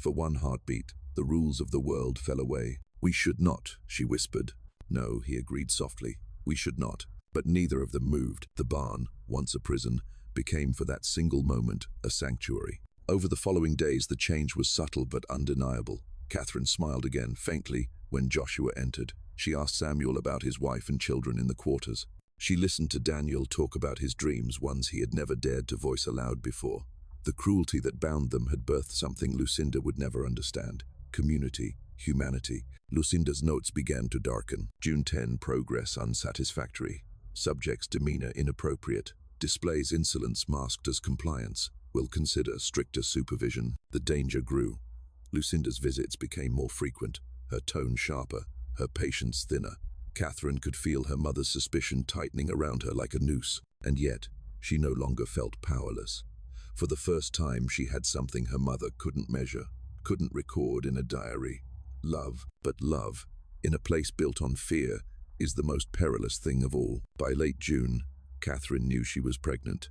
For one heartbeat, the rules of the world fell away. "We should not," she whispered. "No," he agreed softly. "We should not." But neither of them moved. The barn, once a prison, became for that single moment a sanctuary. Over the following days, the change was subtle but undeniable. Catherine smiled again, faintly, when Joshua entered. She asked Samuel about his wife and children in the quarters. She listened to Daniel talk about his dreams, ones he had never dared to voice aloud before. The cruelty that bound them had birthed something Lucinda would never understand. Community, humanity. Lucinda's notes began to darken. June 10, progress unsatisfactory. Subject's demeanor inappropriate. Displays insolence masked as compliance. Will consider stricter supervision. The danger grew. Lucinda's visits became more frequent, her tone sharper, her patience thinner. Catherine could feel her mother's suspicion tightening around her like a noose, and yet she no longer felt powerless. For the first time, she had something her mother couldn't measure, couldn't record in a diary. Love. But love, in a place built on fear, is the most perilous thing of all. By late June, Catherine knew she was pregnant.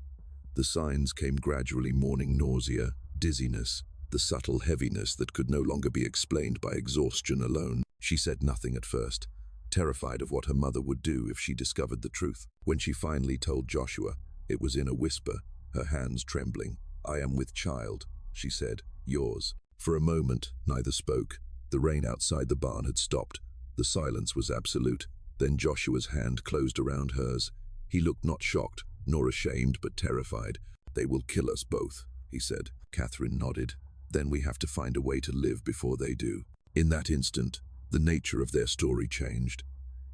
The signs came gradually: morning nausea, dizziness, the subtle heaviness that could no longer be explained by exhaustion alone. She said nothing at first, terrified of what her mother would do if she discovered the truth. When she finally told Joshua, it was in a whisper, her hands trembling. "I am with child," she said. "Yours." For a moment, neither spoke. The rain outside the barn had stopped. The silence was absolute. Then Joshua's hand closed around hers. He looked not shocked, nor ashamed, but terrified. "They will kill us both," he said. Catherine nodded. "Then we have to find a way to live before they do." In that instant, the nature of their story changed.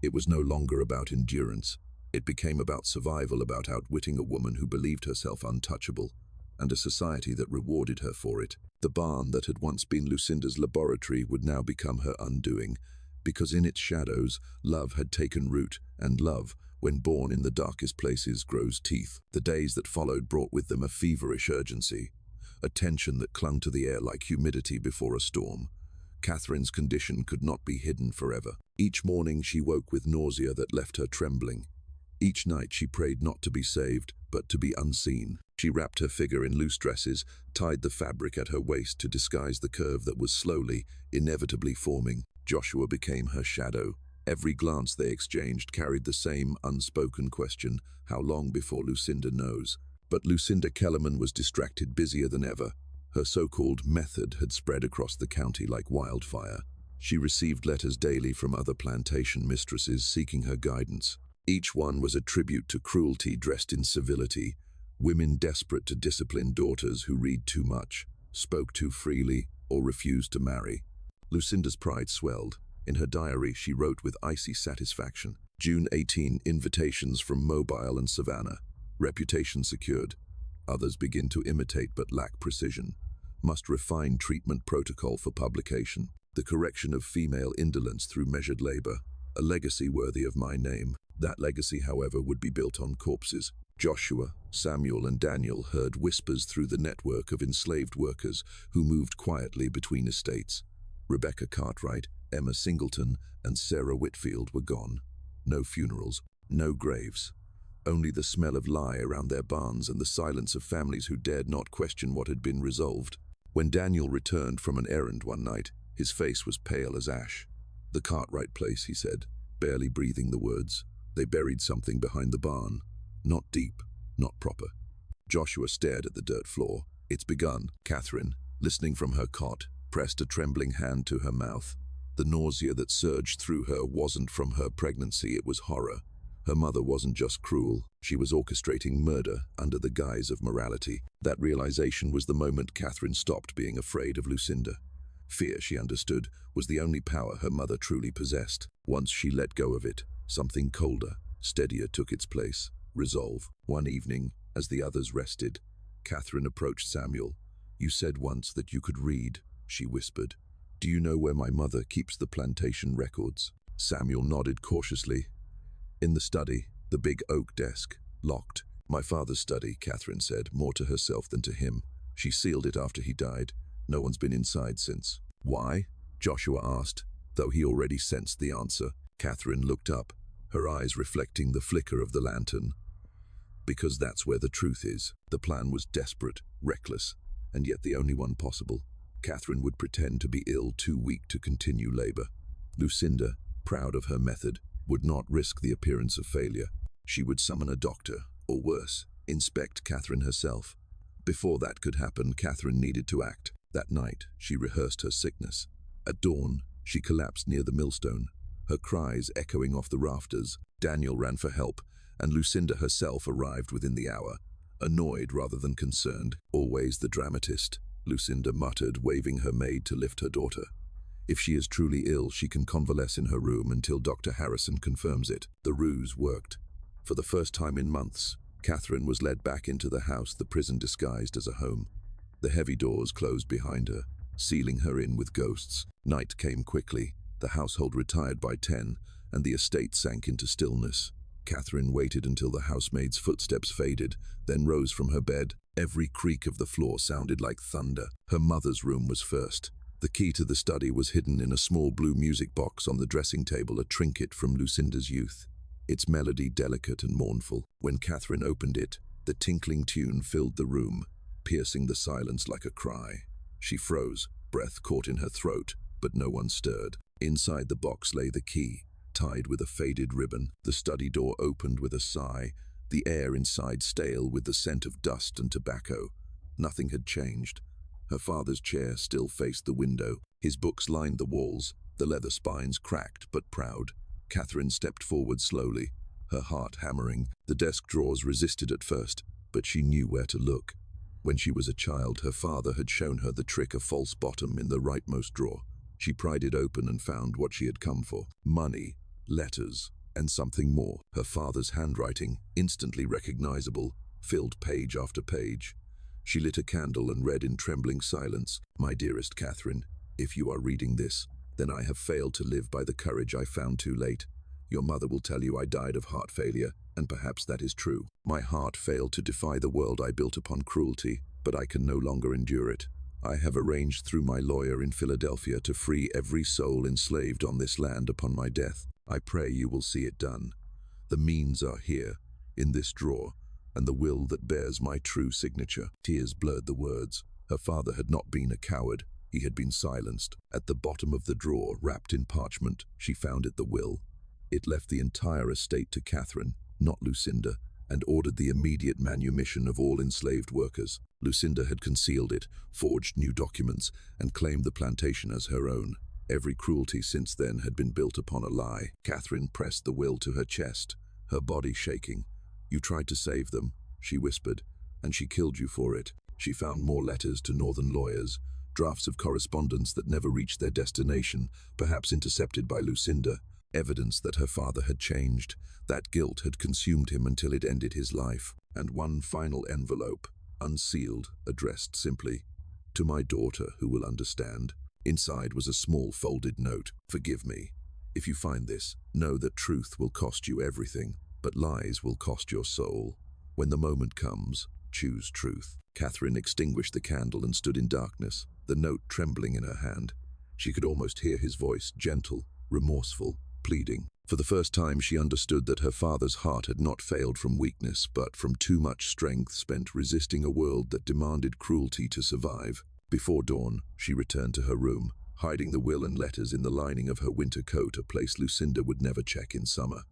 It was no longer about endurance. It became about survival, about outwitting a woman who believed herself untouchable, and a society that rewarded her for it. The barn that had once been Lucinda's laboratory would now become her undoing, because in its shadows, love had taken root, and love, when born in the darkest places, grows teeth. The days that followed brought with them a feverish urgency, a tension that clung to the air like humidity before a storm. Catherine's condition could not be hidden forever. Each morning she woke with nausea that left her trembling. Each night she prayed not to be saved, but to be unseen. She wrapped her figure in loose dresses, tied the fabric at her waist to disguise the curve that was slowly, inevitably forming. Joshua became her shadow. Every glance they exchanged carried the same unspoken question: how long before Lucinda knows? But Lucinda Kellerman was distracted, busier than ever. Her so-called method had spread across the county like wildfire. She received letters daily from other plantation mistresses seeking her guidance. Each one was a tribute to cruelty dressed in civility, women desperate to discipline daughters who read too much, spoke too freely, or refused to marry. Lucinda's pride swelled. In her diary, she wrote with icy satisfaction. June 18, invitations from Mobile and Savannah. Reputation secured. Others begin to imitate but lack precision. Must refine treatment protocol for publication. The correction of female indolence through measured labor. A legacy worthy of my name. That legacy, however, would be built on corpses. Joshua, Samuel, and Daniel heard whispers through the network of enslaved workers who moved quietly between estates. Rebecca Cartwright, Emma Singleton, and Sarah Whitfield were gone. No funerals, no graves. Only the smell of lie around their barns and the silence of families who dared not question what had been resolved. When Daniel returned from an errand one night, his face was pale as ash. "The Cartwright place," he said, barely breathing the words. "They buried something behind the barn. Not deep, not proper." Joshua stared at the dirt floor. "It's begun." Catherine, listening from her cot, pressed a trembling hand to her mouth. The nausea that surged through her wasn't from her pregnancy, it was horror. Her mother wasn't just cruel, she was orchestrating murder under the guise of morality. That realization was the moment Catherine stopped being afraid of Lucinda. Fear, she understood, was the only power her mother truly possessed. Once she let go of it, something colder, steadier took its place: resolve. One evening, as the others rested, Catherine approached Samuel. "You said once that you could read," she whispered. "Do you know where my mother keeps the plantation records?" Samuel nodded cautiously. "In the study, the big oak desk, locked." "My father's study," Catherine said, more to herself than to him. "She sealed it after he died. No one's been inside since." "Why?" Joshua asked, though he already sensed the answer. Catherine looked up, her eyes reflecting the flicker of the lantern. "Because that's where the truth is." The plan was desperate, reckless, and yet the only one possible. Catherine would pretend to be ill, too weak to continue labor. Lucinda, proud of her method, would not risk the appearance of failure. She would summon a doctor, or worse, inspect Catherine herself. Before that could happen, Catherine needed to act. That night, she rehearsed her sickness. At dawn, she collapsed near the millstone, her cries echoing off the rafters. Daniel ran for help, and Lucinda herself arrived within the hour, annoyed rather than concerned. Always the dramatist, Lucinda muttered, waving her maid to lift her daughter. If she is truly ill, she can convalesce in her room until Dr. Harrison confirms it. The ruse worked. For the first time in months, Catherine was led back into the house the prison disguised as a home. The heavy doors closed behind her, sealing her in with ghosts. Night came quickly. The household retired by 10, and the estate sank into stillness. Catherine waited until the housemaid's footsteps faded, then rose from her bed. Every creak of the floor sounded like thunder. Her mother's room was first. The key to the study was hidden in a small blue music box on the dressing table, a trinket from Lucinda's youth. Its melody delicate and mournful. When Catherine opened it, the tinkling tune filled the room, piercing the silence like a cry. She froze, breath caught in her throat, but no one stirred. Inside the box lay the key, tied with a faded ribbon. The study door opened with a sigh, the air inside stale with the scent of dust and tobacco. Nothing had changed. Her father's chair still faced the window. His books lined the walls, the leather spines cracked but proud. Catherine stepped forward slowly, her heart hammering. The desk drawers resisted at first, but she knew where to look. When she was a child, her father had shown her the trick of false bottom in the rightmost drawer. She pried it open and found what she had come for: money, letters, and something more. Her father's handwriting, instantly recognizable, filled page after page. She lit a candle and read in trembling silence, "My dearest Catherine, if you are reading this, then I have failed to live by the courage I found too late. Your mother will tell you I died of heart failure, and perhaps that is true. My heart failed to defy the world I built upon cruelty, but I can no longer endure it. I have arranged through my lawyer in Philadelphia to free every soul enslaved on this land upon my death. I pray you will see it done. The means are here, in this drawer, and the will that bears my true signature." Tears blurred the words. Her father had not been a coward. He had been silenced. At the bottom of the drawer, wrapped in parchment, she found it, the will. It left the entire estate to Catherine, not Lucinda, and ordered the immediate manumission of all enslaved workers. Lucinda had concealed it, forged new documents, and claimed the plantation as her own. Every cruelty since then had been built upon a lie. Catherine pressed the will to her chest, her body shaking. "You tried to save them," she whispered, "and she killed you for it." She found more letters to northern lawyers, drafts of correspondence that never reached their destination, perhaps intercepted by Lucinda. Evidence that her father had changed, that guilt had consumed him until it ended his life. And one final envelope, unsealed, addressed simply, "To my daughter who will understand." Inside was a small folded note: "Forgive me. If you find this, know that truth will cost you everything, but lies will cost your soul. When the moment comes, choose truth." Catherine extinguished the candle and stood in darkness, the note trembling in her hand. She could almost hear his voice, gentle, remorseful, pleading. For the first time, she understood that her father's heart had not failed from weakness, but from too much strength spent resisting a world that demanded cruelty to survive. Before dawn, she returned to her room, hiding the will and letters in the lining of her winter coat, a place Lucinda would never check in summer.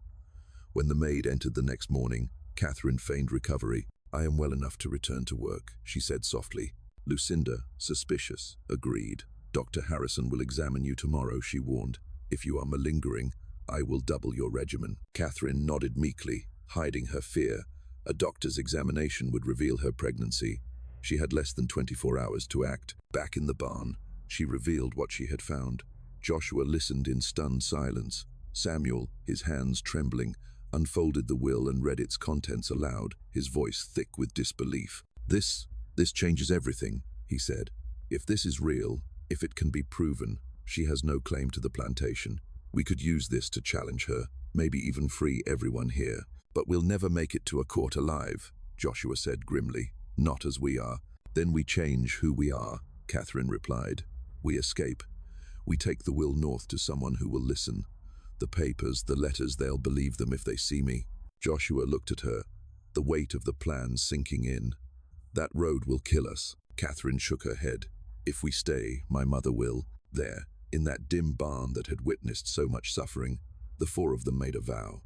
When the maid entered the next morning, Catherine feigned recovery. "I am well enough to return to work," she said softly. Lucinda, suspicious, agreed. "Dr. Harrison will examine you tomorrow," she warned. "If you are malingering, I will double your regimen." Catherine nodded meekly, hiding her fear. A doctor's examination would reveal her pregnancy. She had less than 24 hours to act. Back in the barn, she revealed what she had found. Joshua listened in stunned silence. Samuel, his hands trembling, unfolded the will and read its contents aloud, his voice thick with disbelief. This changes everything," he said. "If this is real, if it can be proven, she has no claim to the plantation. We could use this to challenge her, maybe even free everyone here. But we'll never make it to a court alive," Joshua said grimly. "Not as we are." "Then we change who we are," Catherine replied. "We escape. We take the will north to someone who will listen. The papers, the letters, they'll believe them if they see me." Joshua looked at her, the weight of the plan sinking in. "That road will kill us." Catherine shook her head. If we stay, my mother will. There, in that dim barn that had witnessed so much suffering, the four of them made a vow.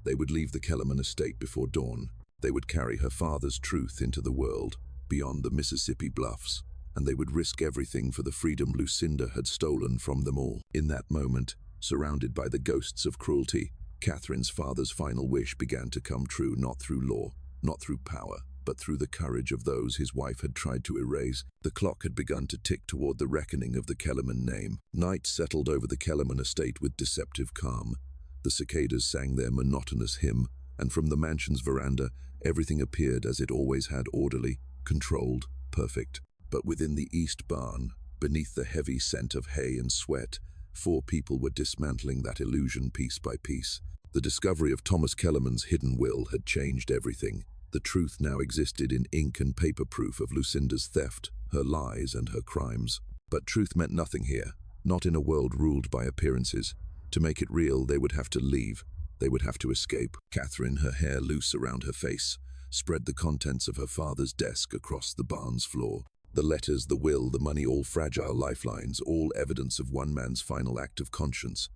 They would leave the Kellerman estate before dawn. They would carry her father's truth into the world, beyond the Mississippi bluffs, and they would risk everything for the freedom Lucinda had stolen from them all. In that moment, surrounded by the ghosts of cruelty, Catherine's father's final wish began to come true, not through law, not through power, but through the courage of those his wife had tried to erase. The clock had begun to tick toward the reckoning of the Kellerman name. Night settled over the Kellerman estate with deceptive calm. The cicadas sang their monotonous hymn, and from the mansion's veranda, everything appeared as it always had: orderly, controlled, perfect. But within the east barn, beneath the heavy scent of hay and sweat, 4 people were dismantling that illusion piece by piece. The discovery of Thomas Kellerman's hidden will had changed everything. The truth now existed in ink and paper proof of Lucinda's theft, her lies, and her crimes. But truth meant nothing here, not in a world ruled by appearances. To make it real, they would have to leave. They would have to escape. Catherine, her hair loose around her face, spread the contents of her father's desk across the barn's floor. The letters, the will, the money, all fragile lifelines, all evidence of one man's final act of conscience.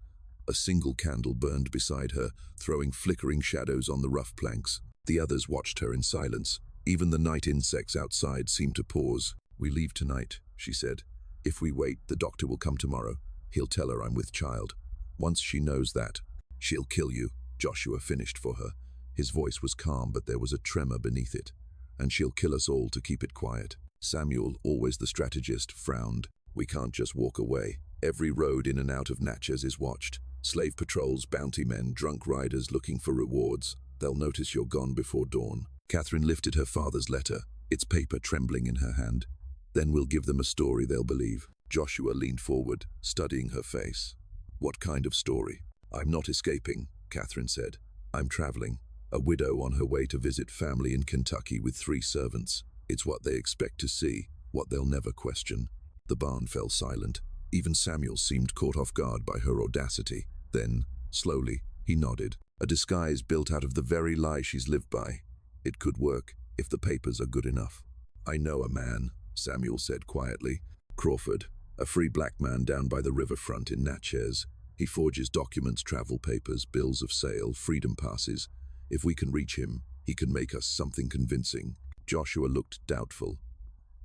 A single candle burned beside her, throwing flickering shadows on the rough planks. The others watched her in silence. Even the night insects outside seemed to pause. "We leave tonight," she said. "If we wait, the doctor will come tomorrow. He'll tell her I'm with child. Once she knows that, she'll kill you," Joshua finished for her. His voice was calm, but there was a tremor beneath it. "And she'll kill us all to keep it quiet." Samuel, always the strategist, frowned. "We can't just walk away. Every road in and out of Natchez is watched. Slave patrols, bounty men, drunk riders looking for rewards. They'll notice you're gone before dawn." Catherine lifted her father's letter, its paper trembling in her hand. "Then we'll give them a story they'll believe." Joshua leaned forward, studying her face. "What kind of story?" "I'm not escaping," Catherine said. "I'm traveling. A widow on her way to visit family in Kentucky with 3 servants. It's what they expect to see, what they'll never question." The barn fell silent. Even Samuel seemed caught off guard by her audacity. Then, slowly, he nodded. "A disguise built out of the very lie she's lived by. It could work, if the papers are good enough." "I know a man," Samuel said quietly. "Crawford, a free black man down by the riverfront in Natchez. He forges documents, travel papers, bills of sale, freedom passes. If we can reach him, he can make us something convincing." Joshua looked doubtful.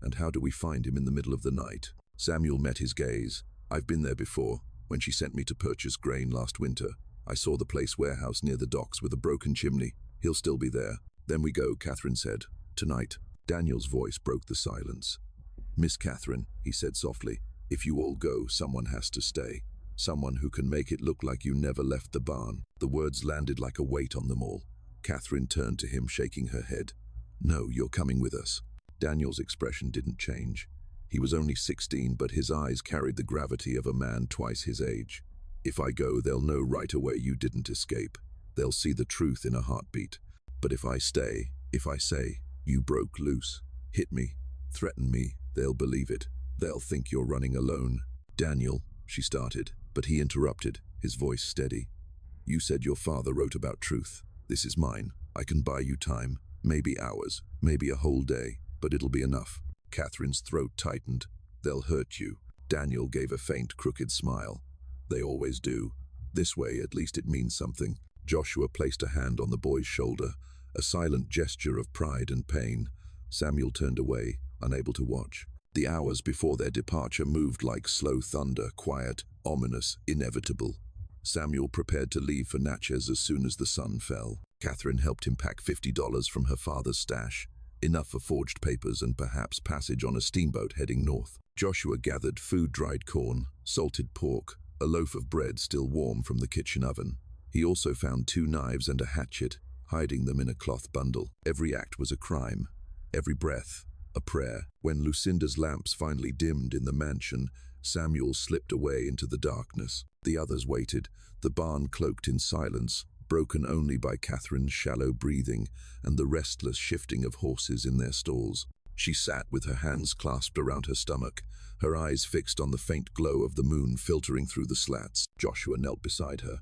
"And how do we find him in the middle of the night?" Samuel met his gaze. "I've been there before, when she sent me to purchase grain last winter. I saw the place warehouse near the docks with a broken chimney. He'll still be there." "Then we go," Catherine said. "Tonight." Daniel's voice broke the silence. "Miss Catherine," he said softly, "if you all go, someone has to stay. Someone who can make it look like you never left the barn." The words landed like a weight on them all. Catherine turned to him, shaking her head. "No, you're coming with us." Daniel's expression didn't change. He was only 16, but his eyes carried the gravity of a man twice his age. "If I go, they'll know right away you didn't escape. They'll see the truth in a heartbeat. But if I stay, if I say, you broke loose, hit me, threaten me, they'll believe it. They'll think you're running alone." "Daniel," she started, but he interrupted, his voice steady. "You said your father wrote about truth. This is mine. I can buy you time. Maybe hours, maybe a whole day, but it'll be enough." Catherine's throat tightened. "They'll hurt you." Daniel gave a faint, crooked smile. "They always do. This way, at least it means something." Joshua placed a hand on the boy's shoulder, a silent gesture of pride and pain. Samuel turned away, unable to watch. The hours before their departure moved like slow thunder, quiet, ominous, inevitable. Samuel prepared to leave for Natchez as soon as the sun fell. Catherine helped him pack $50 from her father's stash, enough for forged papers and perhaps passage on a steamboat heading north. Joshua gathered food, dried corn, salted pork, a loaf of bread still warm from the kitchen oven. He also found 2 knives and a hatchet, hiding them in a cloth bundle. Every act was a crime, every breath a prayer. When Lucinda's lamps finally dimmed in the mansion, Samuel slipped away into the darkness. The others waited, the barn cloaked in silence, broken only by Catherine's shallow breathing and the restless shifting of horses in their stalls. She sat with her hands clasped around her stomach, her eyes fixed on the faint glow of the moon filtering through the slats. Joshua knelt beside her.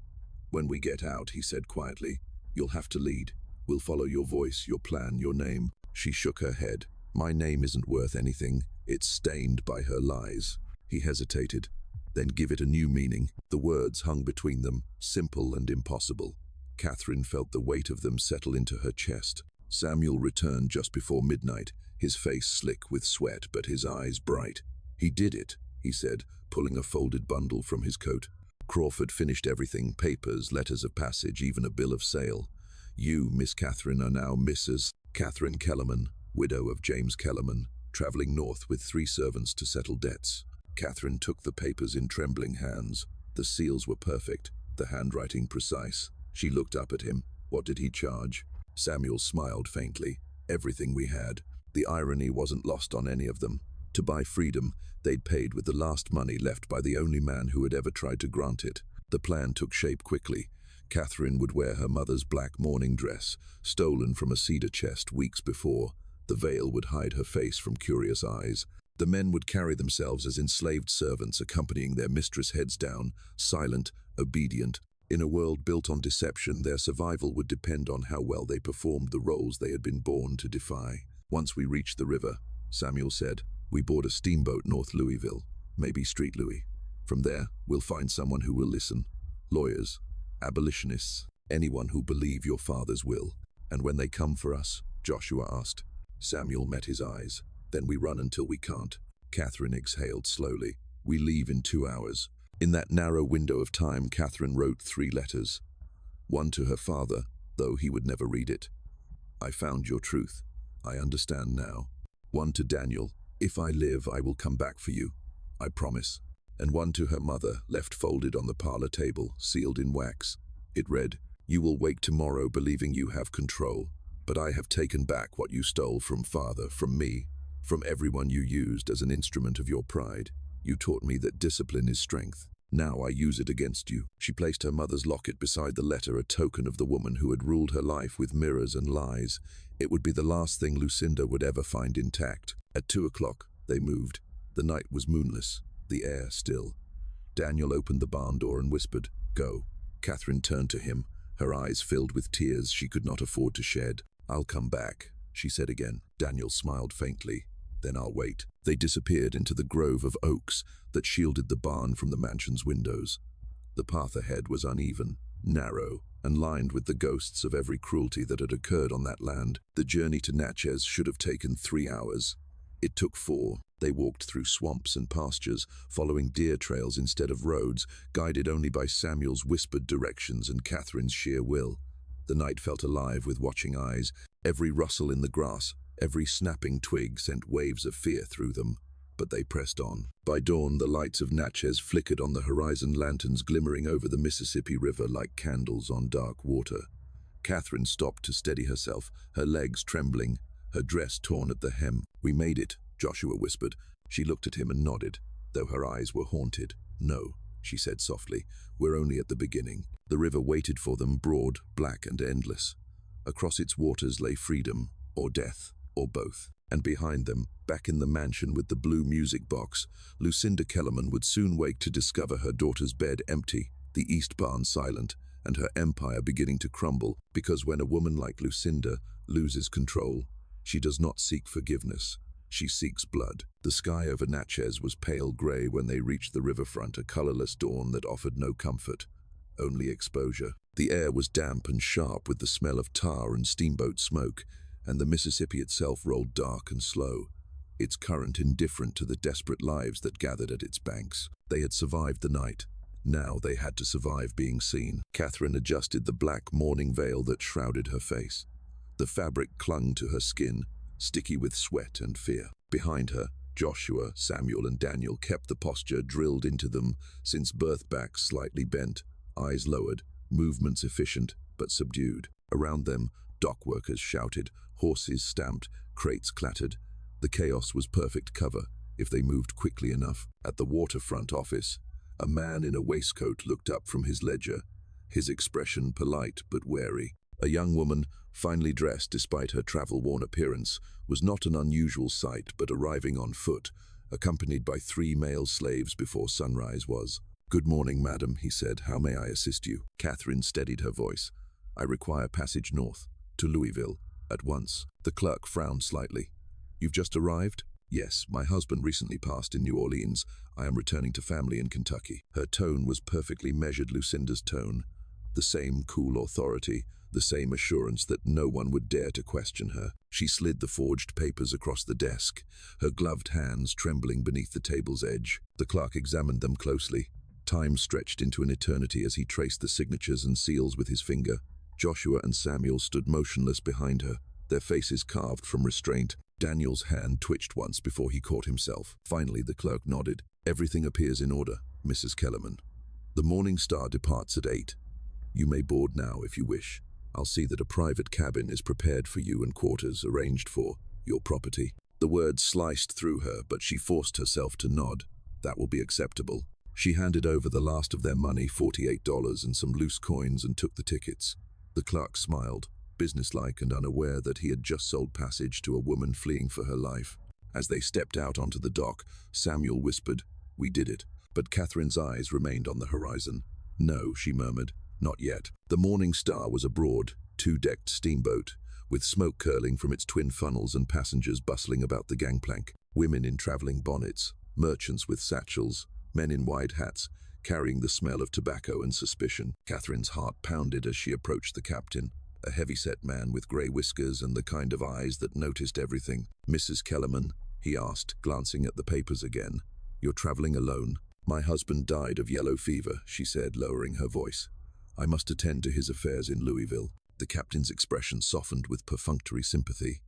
"When we get out," he said quietly, "you'll have to lead. We'll follow your voice, your plan, your name." She shook her head. "My name isn't worth anything. It's stained by her lies. He hesitated. Then give it a new meaning. The words hung between them, simple and impossible. Catherine felt the weight of them settle into her chest. Samuel returned just before midnight, his face slick with sweat but his eyes bright. "He did it," he said, pulling a folded bundle from his coat. "Crawford finished everything, papers, letters of passage, even a bill of sale. You, Miss Catherine, are now Mrs. Catherine Kellerman, widow of James Kellerman, traveling north with 3 servants to settle debts." Catherine took the papers in trembling hands. The seals were perfect, the handwriting precise. She looked up at him. What did he charge? Samuel smiled faintly. "Everything we had." The irony wasn't lost on any of them. To buy freedom, they'd paid with the last money left by the only man who had ever tried to grant it. The plan took shape quickly. Catherine would wear her mother's black mourning dress, stolen from a cedar chest weeks before. The veil would hide her face from curious eyes. The men would carry themselves as enslaved servants accompanying their mistress heads down, silent, obedient. In a world built on deception, their survival would depend on how well they performed the roles they had been born to defy. "Once we reach the river," Samuel said, "we board a steamboat north Louisville, maybe Street Louis. From there, we'll find someone who will listen. Lawyers, abolitionists, anyone who believe your father's will." "And when they come for us?" Joshua asked. Samuel met his eyes. "Then we run until we can't." Catherine exhaled slowly. "We leave in 2 hours." In that narrow window of time, Catherine wrote 3 letters. One to her father, though he would never read it. "I found your truth. I understand now." One to Daniel. "If I live, I will come back for you. I promise." And one to her mother, left folded on the parlor table, sealed in wax. It read, "You will wake tomorrow believing you have control, but I have taken back what you stole from father, from me, from everyone you used as an instrument of your pride. You taught me that discipline is strength. Now I use it against you." She placed her mother's locket beside the letter, a token of the woman who had ruled her life with mirrors and lies. It would be the last thing Lucinda would ever find intact. At 2 o'clock, they moved. The night was moonless, the air still. Daniel opened the barn door and whispered, "Go." Catherine turned to him, her eyes filled with tears she could not afford to shed. "I'll come back," she said again. Daniel smiled faintly. "Then I'll wait." They disappeared into the grove of oaks that shielded the barn from the mansion's windows. The path ahead was uneven, narrow, and lined with the ghosts of every cruelty that had occurred on that land. The journey to Natchez should have taken 3 hours. It took 4. They walked through swamps and pastures, following deer trails instead of roads, guided only by Samuel's whispered directions and Catherine's sheer will. The night felt alive with watching eyes. Every rustle in the grass, every snapping twig sent waves of fear through them, but they pressed on. By dawn, the lights of Natchez flickered on the horizon, lanterns glimmering over the Mississippi River like candles on dark water. Catherine stopped to steady herself, her legs trembling, her dress torn at the hem. "We made it," Joshua whispered. She looked at him and nodded, though her eyes were haunted. "No," she said softly, "we're only at the beginning." The river waited for them, broad, black and endless. Across its waters lay freedom, or death, or both. And behind them, back in the mansion with the blue music box, Lucinda Kellerman would soon wake to discover her daughter's bed empty, the east barn silent, and her empire beginning to crumble, because when a woman like Lucinda loses control, she does not seek forgiveness. She seeks blood. The sky over Natchez was pale gray when they reached the riverfront, a colorless dawn that offered no comfort, only exposure. The air was damp and sharp with the smell of tar and steamboat smoke, and the Mississippi itself rolled dark and slow, its current indifferent to the desperate lives that gathered at its banks. They had survived the night. Now they had to survive being seen. Catherine adjusted the black mourning veil that shrouded her face. The fabric clung to her skin, sticky with sweat and fear. Behind her, Joshua, Samuel, and Daniel kept the posture drilled into them since birth, backs slightly bent, eyes lowered, movements efficient but subdued. Around them, dock workers shouted, horses stamped, crates clattered. The chaos was perfect cover if they moved quickly enough. At the waterfront office, a man in a waistcoat looked up from his ledger, his expression polite but wary. A young woman, finely dressed despite her travel-worn appearance, was not an unusual sight, but arriving on foot, accompanied by 3 male slaves before sunrise was. "Good morning, madam," he said. "How may I assist you?" Catherine steadied her voice. "I require passage north, to Louisville, at once." The clerk frowned slightly. "You've just arrived?" Yes, my husband recently passed in New Orleans. I am returning to family in Kentucky. Her tone was perfectly measured Lucinda's tone. The same cool authority, the same assurance that no one would dare to question her. She slid the forged papers across the desk, her gloved hands trembling beneath the table's edge. The clerk examined them closely. Time stretched into an eternity as he traced the signatures and seals with his finger. Joshua and Samuel stood motionless behind her, their faces carved from restraint. Daniel's hand twitched once before he caught himself. Finally, the clerk nodded. Everything appears in order, Mrs. Kellerman. The Morning Star departs at 8. You may board now if you wish. I'll see that a private cabin is prepared for you and quarters arranged for your property. The words sliced through her, but she forced herself to nod. That will be acceptable. She handed over the last of their money, $48 and some loose coins, and took the tickets. The clerk smiled, businesslike and unaware that he had just sold passage to a woman fleeing for her life. As they stepped out onto the dock, Samuel whispered, "We did it." But Catherine's eyes remained on the horizon. "No," she murmured, "not yet." The Morning Star was a broad, two-decked steamboat, with smoke curling from its twin funnels and passengers bustling about the gangplank. Women in traveling bonnets, merchants with satchels, men in wide hats, carrying the smell of tobacco and suspicion. Catherine's heart pounded as she approached the captain, a heavy-set man with grey whiskers and the kind of eyes that noticed everything. "Mrs. Kellerman," he asked, glancing at the papers again. "You're traveling alone?" "My husband died of yellow fever," she said, lowering her voice. "I must attend to his affairs in Louisville." The captain's expression softened with perfunctory sympathy.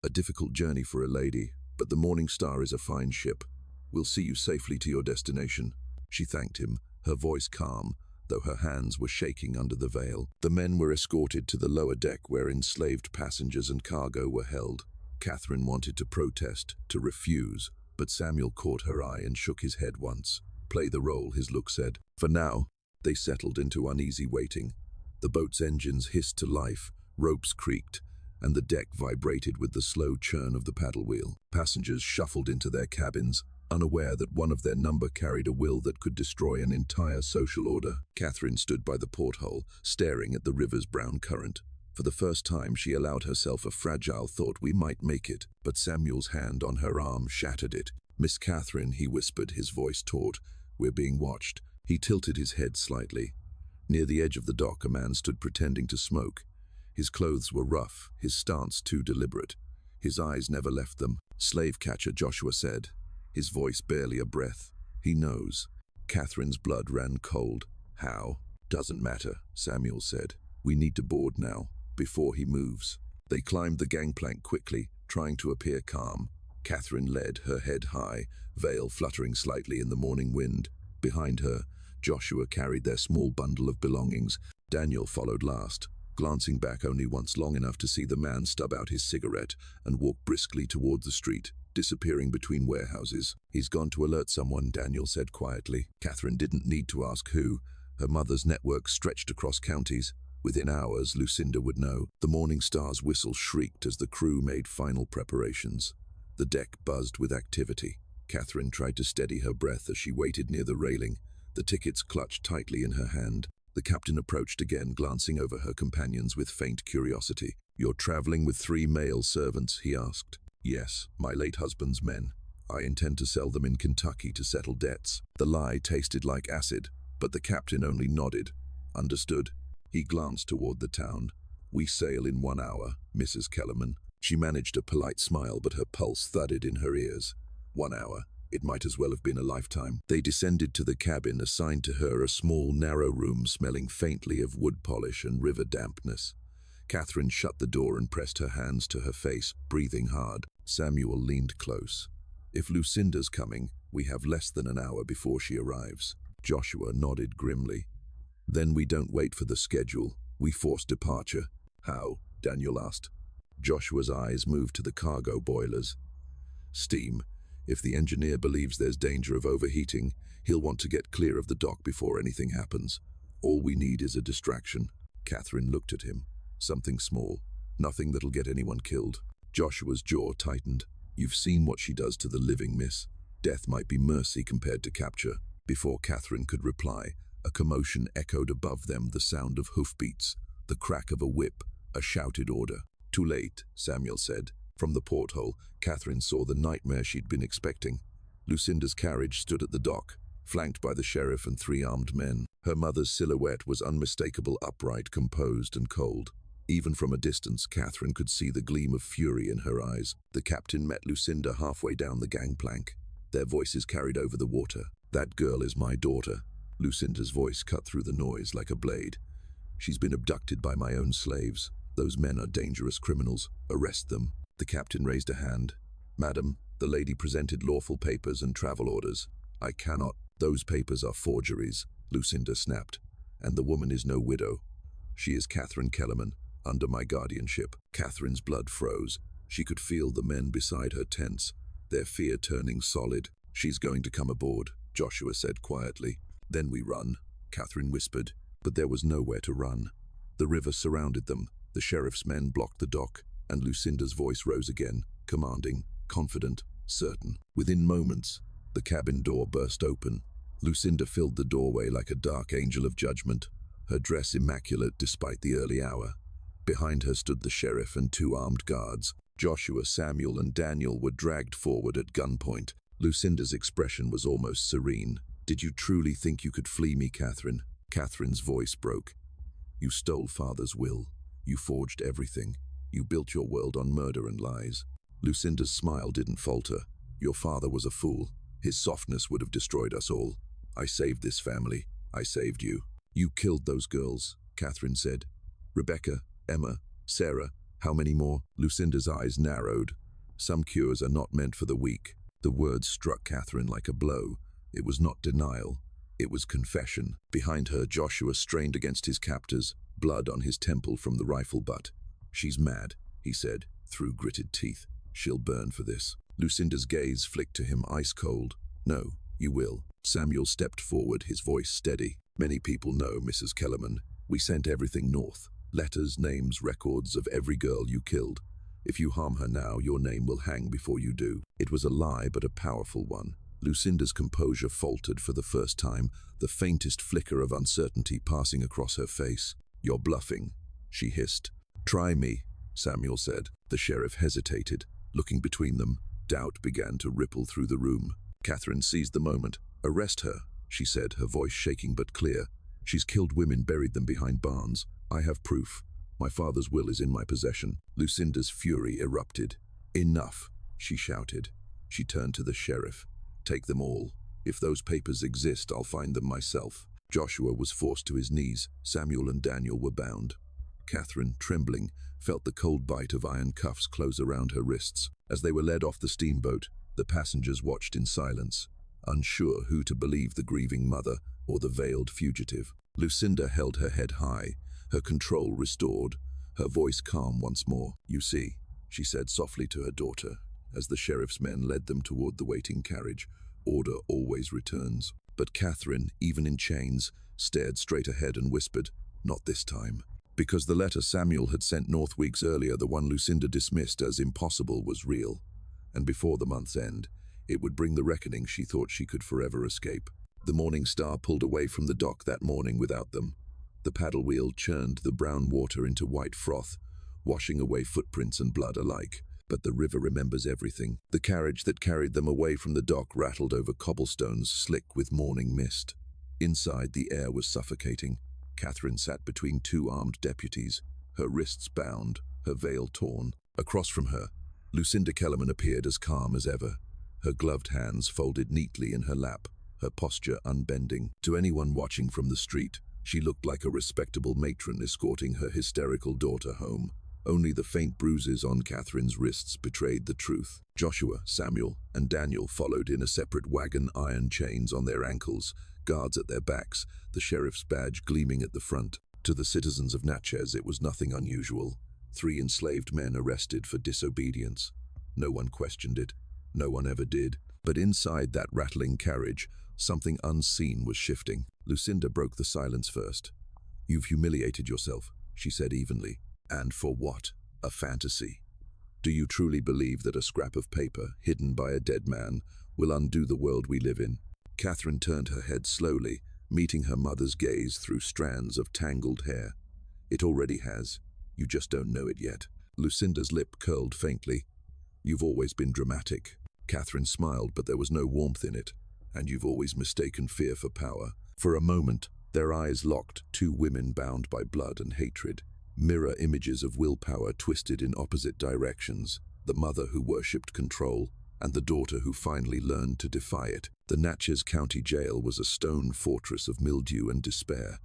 "A difficult journey for a lady, but the Morning Star is a fine ship. We'll see you safely to your destination." She thanked him, her voice calm, though her hands were shaking under the veil. The men were escorted to the lower deck where enslaved passengers and cargo were held. Catherine wanted to protest, to refuse, but Samuel caught her eye and shook his head once. "Play the role," his look said. For now, they settled into uneasy waiting. The boat's engines hissed to life, ropes creaked, and the deck vibrated with the slow churn of the paddle wheel. Passengers shuffled into their cabins, unaware that one of their number carried a will that could destroy an entire social order. Catherine stood by the porthole, staring at the river's brown current. For the first time, she allowed herself a fragile thought: we might make it. But Samuel's hand on her arm shattered it. "Miss Catherine," he whispered, his voice taut, "we're being watched." He tilted his head slightly. Near the edge of the dock, a man stood pretending to smoke. His clothes were rough, his stance too deliberate. His eyes never left them. "Slave catcher," Joshua said, his voice barely a breath. "He knows." Catherine's blood ran cold. "How?" "Doesn't matter," Samuel said. "We need to board now, before he moves." They climbed the gangplank quickly, trying to appear calm. Catherine led, her head high, veil fluttering slightly in the morning wind. Behind her, Joshua carried their small bundle of belongings. Daniel followed last, glancing back only once, long enough to see the man stub out his cigarette and walk briskly toward the street, disappearing between warehouses. "He's gone to alert someone," Daniel said quietly. Catherine didn't need to ask who. Her mother's network stretched across counties. Within hours, Lucinda would know. The Morning Star's whistle shrieked as the crew made final preparations. The deck buzzed with activity. Catherine tried to steady her breath as she waited near the railing, the tickets clutched tightly in her hand. The captain approached again, glancing over her companions with faint curiosity. "You're traveling with 3 male servants?" he asked. "Yes, my late husband's men. I intend to sell them in Kentucky to settle debts." The lie tasted like acid, but the captain only nodded. "Understood." He glanced toward the town. "We sail in 1 hour, Mrs. Kellerman." She managed a polite smile, but her pulse thudded in her ears. 1 hour. It might as well have been a lifetime. They descended to the cabin, assigned to her, a small, narrow room smelling faintly of wood polish and river dampness. Catherine shut the door and pressed her hands to her face, breathing hard. Samuel leaned close. "If Lucinda's coming, we have less than an hour before she arrives." Joshua nodded grimly. "Then we don't wait for the schedule. We force departure." "How?" Daniel asked. Joshua's eyes moved to the cargo boilers. "Steam. If the engineer believes there's danger of overheating, he'll want to get clear of the dock before anything happens. All we need is a distraction." Catherine looked at him. "Something small. Nothing that'll get anyone killed." Joshua's jaw tightened. "You've seen what she does to the living, miss. Death might be mercy compared to capture." Before Catherine could reply, a commotion echoed above them, the sound of hoofbeats, the crack of a whip, a shouted order. "Too late," Samuel said. From the porthole, Catherine saw the nightmare she'd been expecting. Lucinda's carriage stood at the dock, flanked by the sheriff and 3 armed men. Her mother's silhouette was unmistakable, upright, composed, and cold. Even from a distance, Catherine could see the gleam of fury in her eyes. The captain met Lucinda halfway down the gangplank. Their voices carried over the water. "That girl is my daughter." Lucinda's voice cut through the noise like a blade. "She's been abducted by my own slaves. Those men are dangerous criminals. Arrest them." The captain raised a hand. "Madam, the lady presented lawful papers and travel orders. I cannot." "Those papers are forgeries," Lucinda snapped. "And the woman is no widow. She is Catherine Kellerman, under my guardianship." Catherine's blood froze. She could feel the men beside her tense, their fear turning solid. "She's going to come aboard," Joshua said quietly. "Then we run," Catherine whispered. But there was nowhere to run. The river surrounded them. The sheriff's men blocked the dock, and Lucinda's voice rose again, commanding, confident, certain. Within moments, the cabin door burst open. Lucinda filled the doorway like a dark angel of judgment, her dress immaculate despite the early hour. Behind her stood the sheriff and 2 armed guards. Joshua, Samuel, and Daniel were dragged forward at gunpoint. Lucinda's expression was almost serene. "Did you truly think you could flee me, Catherine?" Catherine's voice broke. "You stole Father's will. You forged everything. You built your world on murder and lies." Lucinda's smile didn't falter. "Your father was a fool. His softness would have destroyed us all. I saved this family. I saved you." "You killed those girls," Catherine said. "Rebecca, Emma, Sarah, how many more?" Lucinda's eyes narrowed. "Some cures are not meant for the weak." The words struck Catherine like a blow. It was not denial. It was confession. Behind her, Joshua strained against his captors, blood on his temple from the rifle butt. "She's mad," he said, through gritted teeth. "She'll burn for this." Lucinda's gaze flicked to him ice cold. "No, you will." Samuel stepped forward, his voice steady. "Many people know, Mrs. Kellerman. We sent everything north. Letters, names, records of every girl you killed. If you harm her now, your name will hang before you do." It was a lie, but a powerful one. Lucinda's composure faltered for the first time, the faintest flicker of uncertainty passing across her face. "You're bluffing," she hissed. "Try me," Samuel said. The sheriff hesitated. Looking between them, doubt began to ripple through the room. Catherine seized the moment. "Arrest her," she said, her voice shaking but clear. "She's killed women, buried them behind barns. I have proof. My father's will is in my possession." Lucinda's fury erupted. "Enough," she shouted. She turned to the sheriff. "Take them all. If those papers exist, I'll find them myself." Joshua was forced to his knees. Samuel and Daniel were bound. Catherine, trembling, felt the cold bite of iron cuffs close around her wrists. As they were led off the steamboat, the passengers watched in silence, unsure who to believe, the grieving mother or the veiled fugitive. Lucinda held her head high, her control restored, her voice calm once more. "You see," she said softly to her daughter, as the sheriff's men led them toward the waiting carriage, "order always returns." But Catherine, even in chains, stared straight ahead and whispered, "Not this time." Because the letter Samuel had sent north weeks earlier, the one Lucinda dismissed as impossible, was real. And before the month's end, it would bring the reckoning she thought she could forever escape. The Morning Star pulled away from the dock that morning without them. The paddle wheel churned the brown water into white froth, washing away footprints and blood alike. But the river remembers everything. The carriage that carried them away from the dock rattled over cobblestones slick with morning mist. Inside, the air was suffocating. Catherine sat between 2 armed deputies, her wrists bound, her veil torn. Across from her, Lucinda Kellerman appeared as calm as ever, her gloved hands folded neatly in her lap, her posture unbending. To anyone watching from the street, she looked like a respectable matron escorting her hysterical daughter home. Only the faint bruises on Catherine's wrists betrayed the truth. Joshua, Samuel, and Daniel followed in a separate wagon, iron chains on their ankles, guards at their backs, the sheriff's badge gleaming at the front. To the citizens of Natchez, it was nothing unusual. 3 enslaved men arrested for disobedience. No one questioned it. No one ever did. But inside that rattling carriage, something unseen was shifting. Lucinda broke the silence first. "You've humiliated yourself," she said evenly. "And for what? A fantasy. Do you truly believe that a scrap of paper, hidden by a dead man, will undo the world we live in?" Catherine turned her head slowly, meeting her mother's gaze through strands of tangled hair. "It already has. You just don't know it yet." Lucinda's lip curled faintly. You've always been dramatic. Catherine smiled, but there was no warmth in it. And you've always mistaken fear for power. For a moment, their eyes locked, two women bound by blood and hatred. Mirror images of willpower twisted in opposite directions. The mother who worshipped control, and the daughter who finally learned to defy it. The Natchez County Jail was a stone fortress of mildew and despair.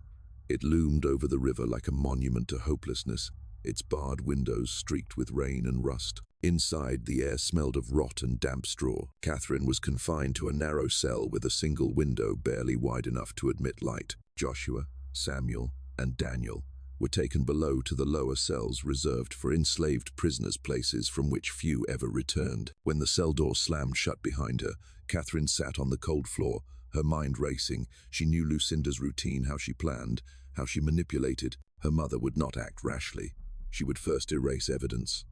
It loomed over the river like a monument to hopelessness, its barred windows streaked with rain and rust. Inside, the air smelled of rot and damp straw. Catherine was confined to a narrow cell with a single window barely wide enough to admit light. Joshua, Samuel, and Daniel were taken below to the lower cells reserved for enslaved prisoners, places from which few ever returned. When the cell door slammed shut behind her, Catherine sat on the cold floor, her mind racing. She knew Lucinda's routine, how she planned, how she manipulated. Her mother would not act rashly. She would first erase evidence.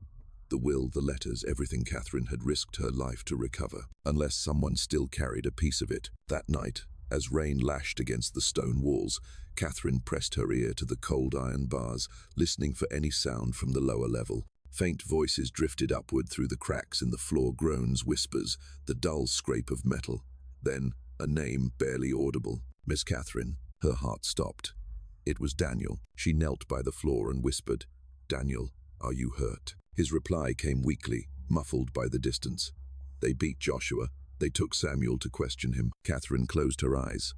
The will, the letters, everything Catherine had risked her life to recover, unless someone still carried a piece of it. That night, as rain lashed against the stone walls, Catherine pressed her ear to the cold iron bars, listening for any sound from the lower level. Faint voices drifted upward through the cracks in the floor, groans, whispers, the dull scrape of metal. Then, a name barely audible. Miss Catherine. Her heart stopped. It was Daniel. She knelt by the floor and whispered, "Daniel, are you hurt?" His reply came weakly, muffled by the distance. "They beat Joshua. They took Samuel to question him." Catherine closed her eyes.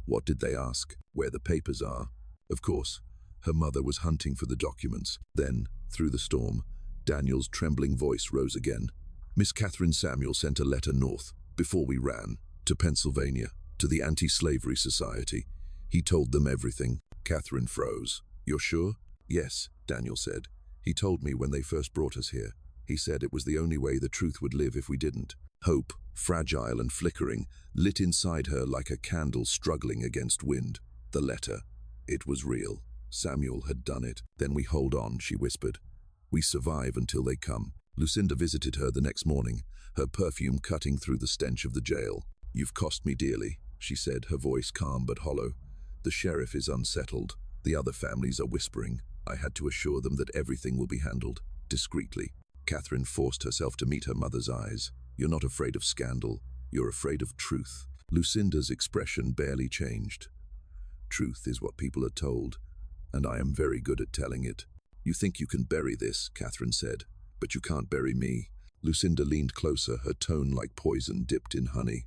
What did they ask? Where the papers are? Of course, her mother was hunting for the documents. Then, through the storm, Daniel's trembling voice rose again. "Miss Catherine, Samuel sent a letter north, before we ran, to Pennsylvania, to the Anti-Slavery Society. He told them everything." Catherine froze. "You're sure?" "Yes," Daniel said. "He told me when they first brought us here. He said it was the only way the truth would live if we didn't." Hope, fragile and flickering, lit inside her like a candle struggling against wind. The letter. It was real. Samuel had done it. "Then we hold on," she whispered. "We survive until they come." Lucinda visited her the next morning, her perfume cutting through the stench of the jail. "You've cost me dearly," she said, her voice calm but hollow. "The sheriff is unsettled. The other families are whispering. I had to assure them that everything will be handled discreetly." Catherine forced herself to meet her mother's eyes. "You're not afraid of scandal. You're afraid of truth." Lucinda's expression barely changed. "Truth is what people are told, and I am very good at telling it." "You think you can bury this," Catherine said, "but you can't bury me." Lucinda leaned closer, her tone like poison dipped in honey.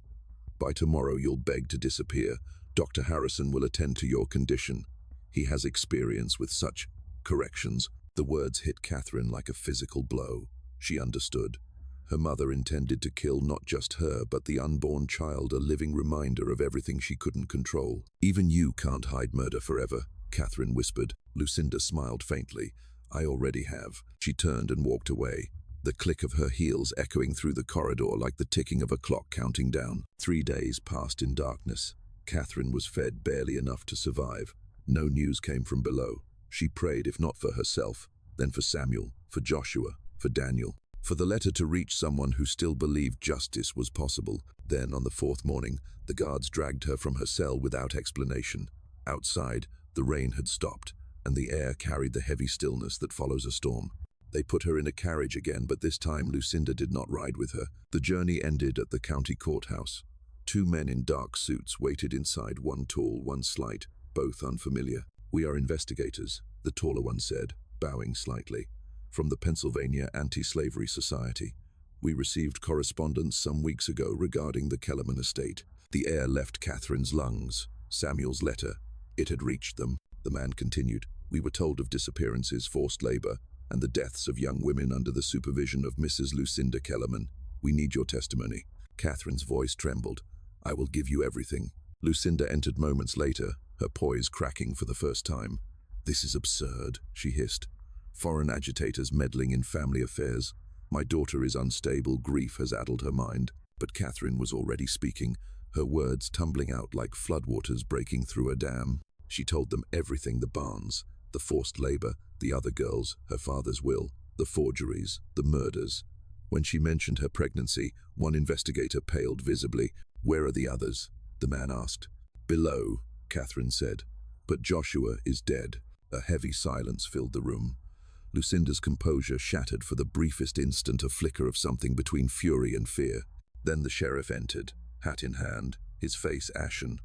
"By tomorrow you'll beg to disappear. Dr. Harrison will attend to your condition. He has experience with such corrections." The words hit Catherine like a physical blow. She understood. Her mother intended to kill not just her, but the unborn child, a living reminder of everything she couldn't control. "Even you can't hide murder forever," Catherine whispered. Lucinda smiled faintly. "I already have." She turned and walked away, the click of her heels echoing through the corridor like the ticking of a clock counting down. 3 days passed in darkness. Catherine was fed barely enough to survive. No news came from below. She prayed, if not for herself, then for Samuel, for Joshua, for Daniel, for the letter to reach someone who still believed justice was possible. Then, on the 4th morning, the guards dragged her from her cell without explanation. Outside, the rain had stopped, and the air carried the heavy stillness that follows a storm. They put her in a carriage again, but this time Lucinda did not ride with her. The journey ended at the county courthouse. 2 men in dark suits waited inside, one tall, one slight, both unfamiliar. "We are investigators," the taller one said, bowing slightly, "from the Pennsylvania Anti-Slavery Society. We received correspondence some weeks ago regarding the Kellerman estate." The air left Catherine's lungs. Samuel's letter. It had reached them. The man continued, "We were told of disappearances, forced labor, and the deaths of young women under the supervision of Mrs. Lucinda Kellerman. We need your testimony." Catherine's voice trembled. "I will give you everything." Lucinda entered moments later, her poise cracking for the first time. "This is absurd," she hissed. "Foreign agitators meddling in family affairs. My daughter is unstable, grief has addled her mind." But Catherine was already speaking, her words tumbling out like floodwaters breaking through a dam. She told them everything: the barns, the forced labor, the other girls, her father's will, the forgeries, the murders. When she mentioned her pregnancy, one investigator paled visibly. "Where are the others?" the man asked. "Below," Catherine said. "But Joshua is dead." A heavy silence filled the room. Lucinda's composure shattered for the briefest instant, a flicker of something between fury and fear. Then the sheriff entered, hat in hand, his face ashen.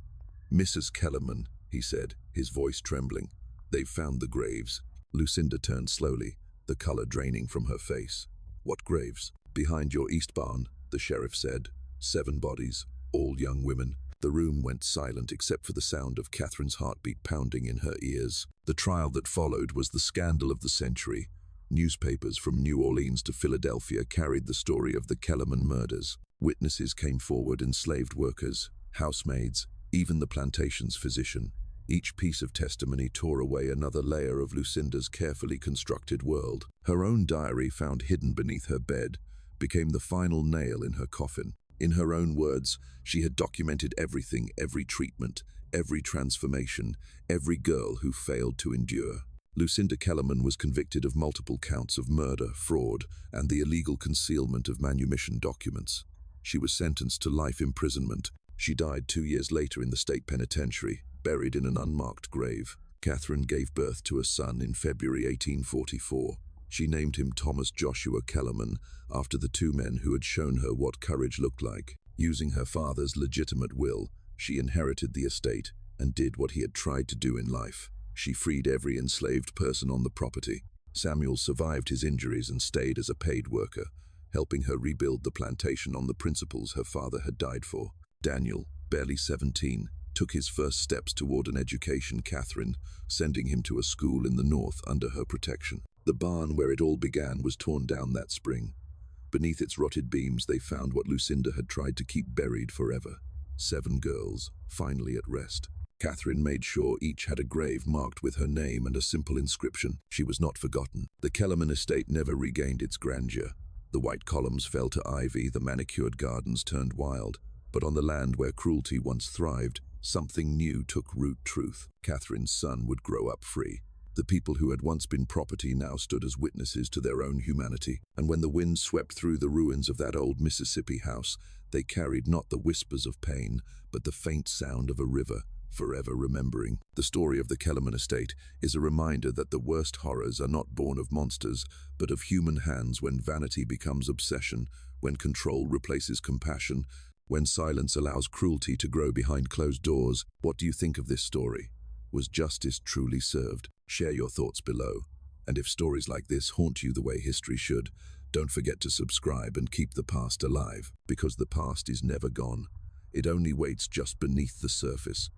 "Mrs. Kellerman," he said, his voice trembling. "They've found the graves." Lucinda turned slowly, the color draining from her face. "What graves?" "Behind your east barn," the sheriff said. 7 bodies, all young women. The room went silent except for the sound of Catherine's heartbeat pounding in her ears. The trial that followed was the scandal of the century. Newspapers from New Orleans to Philadelphia carried the story of the Kellerman murders. Witnesses came forward, enslaved workers, housemaids, even the plantation's physician. Each piece of testimony tore away another layer of Lucinda's carefully constructed world. Her own diary, found hidden beneath her bed, became the final nail in her coffin. In her own words, she had documented everything, every treatment, every transformation, every girl who failed to endure. Lucinda Kellerman was convicted of multiple counts of murder, fraud, and the illegal concealment of manumission documents. She was sentenced to life imprisonment. She died 2 years later in the state penitentiary, buried in an unmarked grave. Catherine gave birth to a son in February 1844. She named him Thomas Joshua Kellerman, after the 2 men who had shown her what courage looked like. Using her father's legitimate will, she inherited the estate and did what he had tried to do in life. She freed every enslaved person on the property. Samuel survived his injuries and stayed as a paid worker, helping her rebuild the plantation on the principles her father had died for. Daniel, barely 17, took his first steps toward an education, Catherine sending him to a school in the north under her protection. The barn where it all began was torn down that spring. Beneath its rotted beams, they found what Lucinda had tried to keep buried forever. 7 girls, finally at rest. Catherine made sure each had a grave marked with her name and a simple inscription. She was not forgotten. The Kellerman estate never regained its grandeur. The white columns fell to ivy, the manicured gardens turned wild. But on the land where cruelty once thrived, something new took root: truth. Catherine's son would grow up free. The people who had once been property now stood as witnesses to their own humanity. And when the wind swept through the ruins of that old Mississippi house, they carried not the whispers of pain, but the faint sound of a river, forever remembering. The story of the Kellerman estate is a reminder that the worst horrors are not born of monsters, but of human hands, when vanity becomes obsession, when control replaces compassion, when silence allows cruelty to grow behind closed doors. What do you think of this story? Was justice truly served? Share your thoughts below. And if stories like this haunt you the way history should, don't forget to subscribe and keep the past alive, because the past is never gone. It only waits just beneath the surface,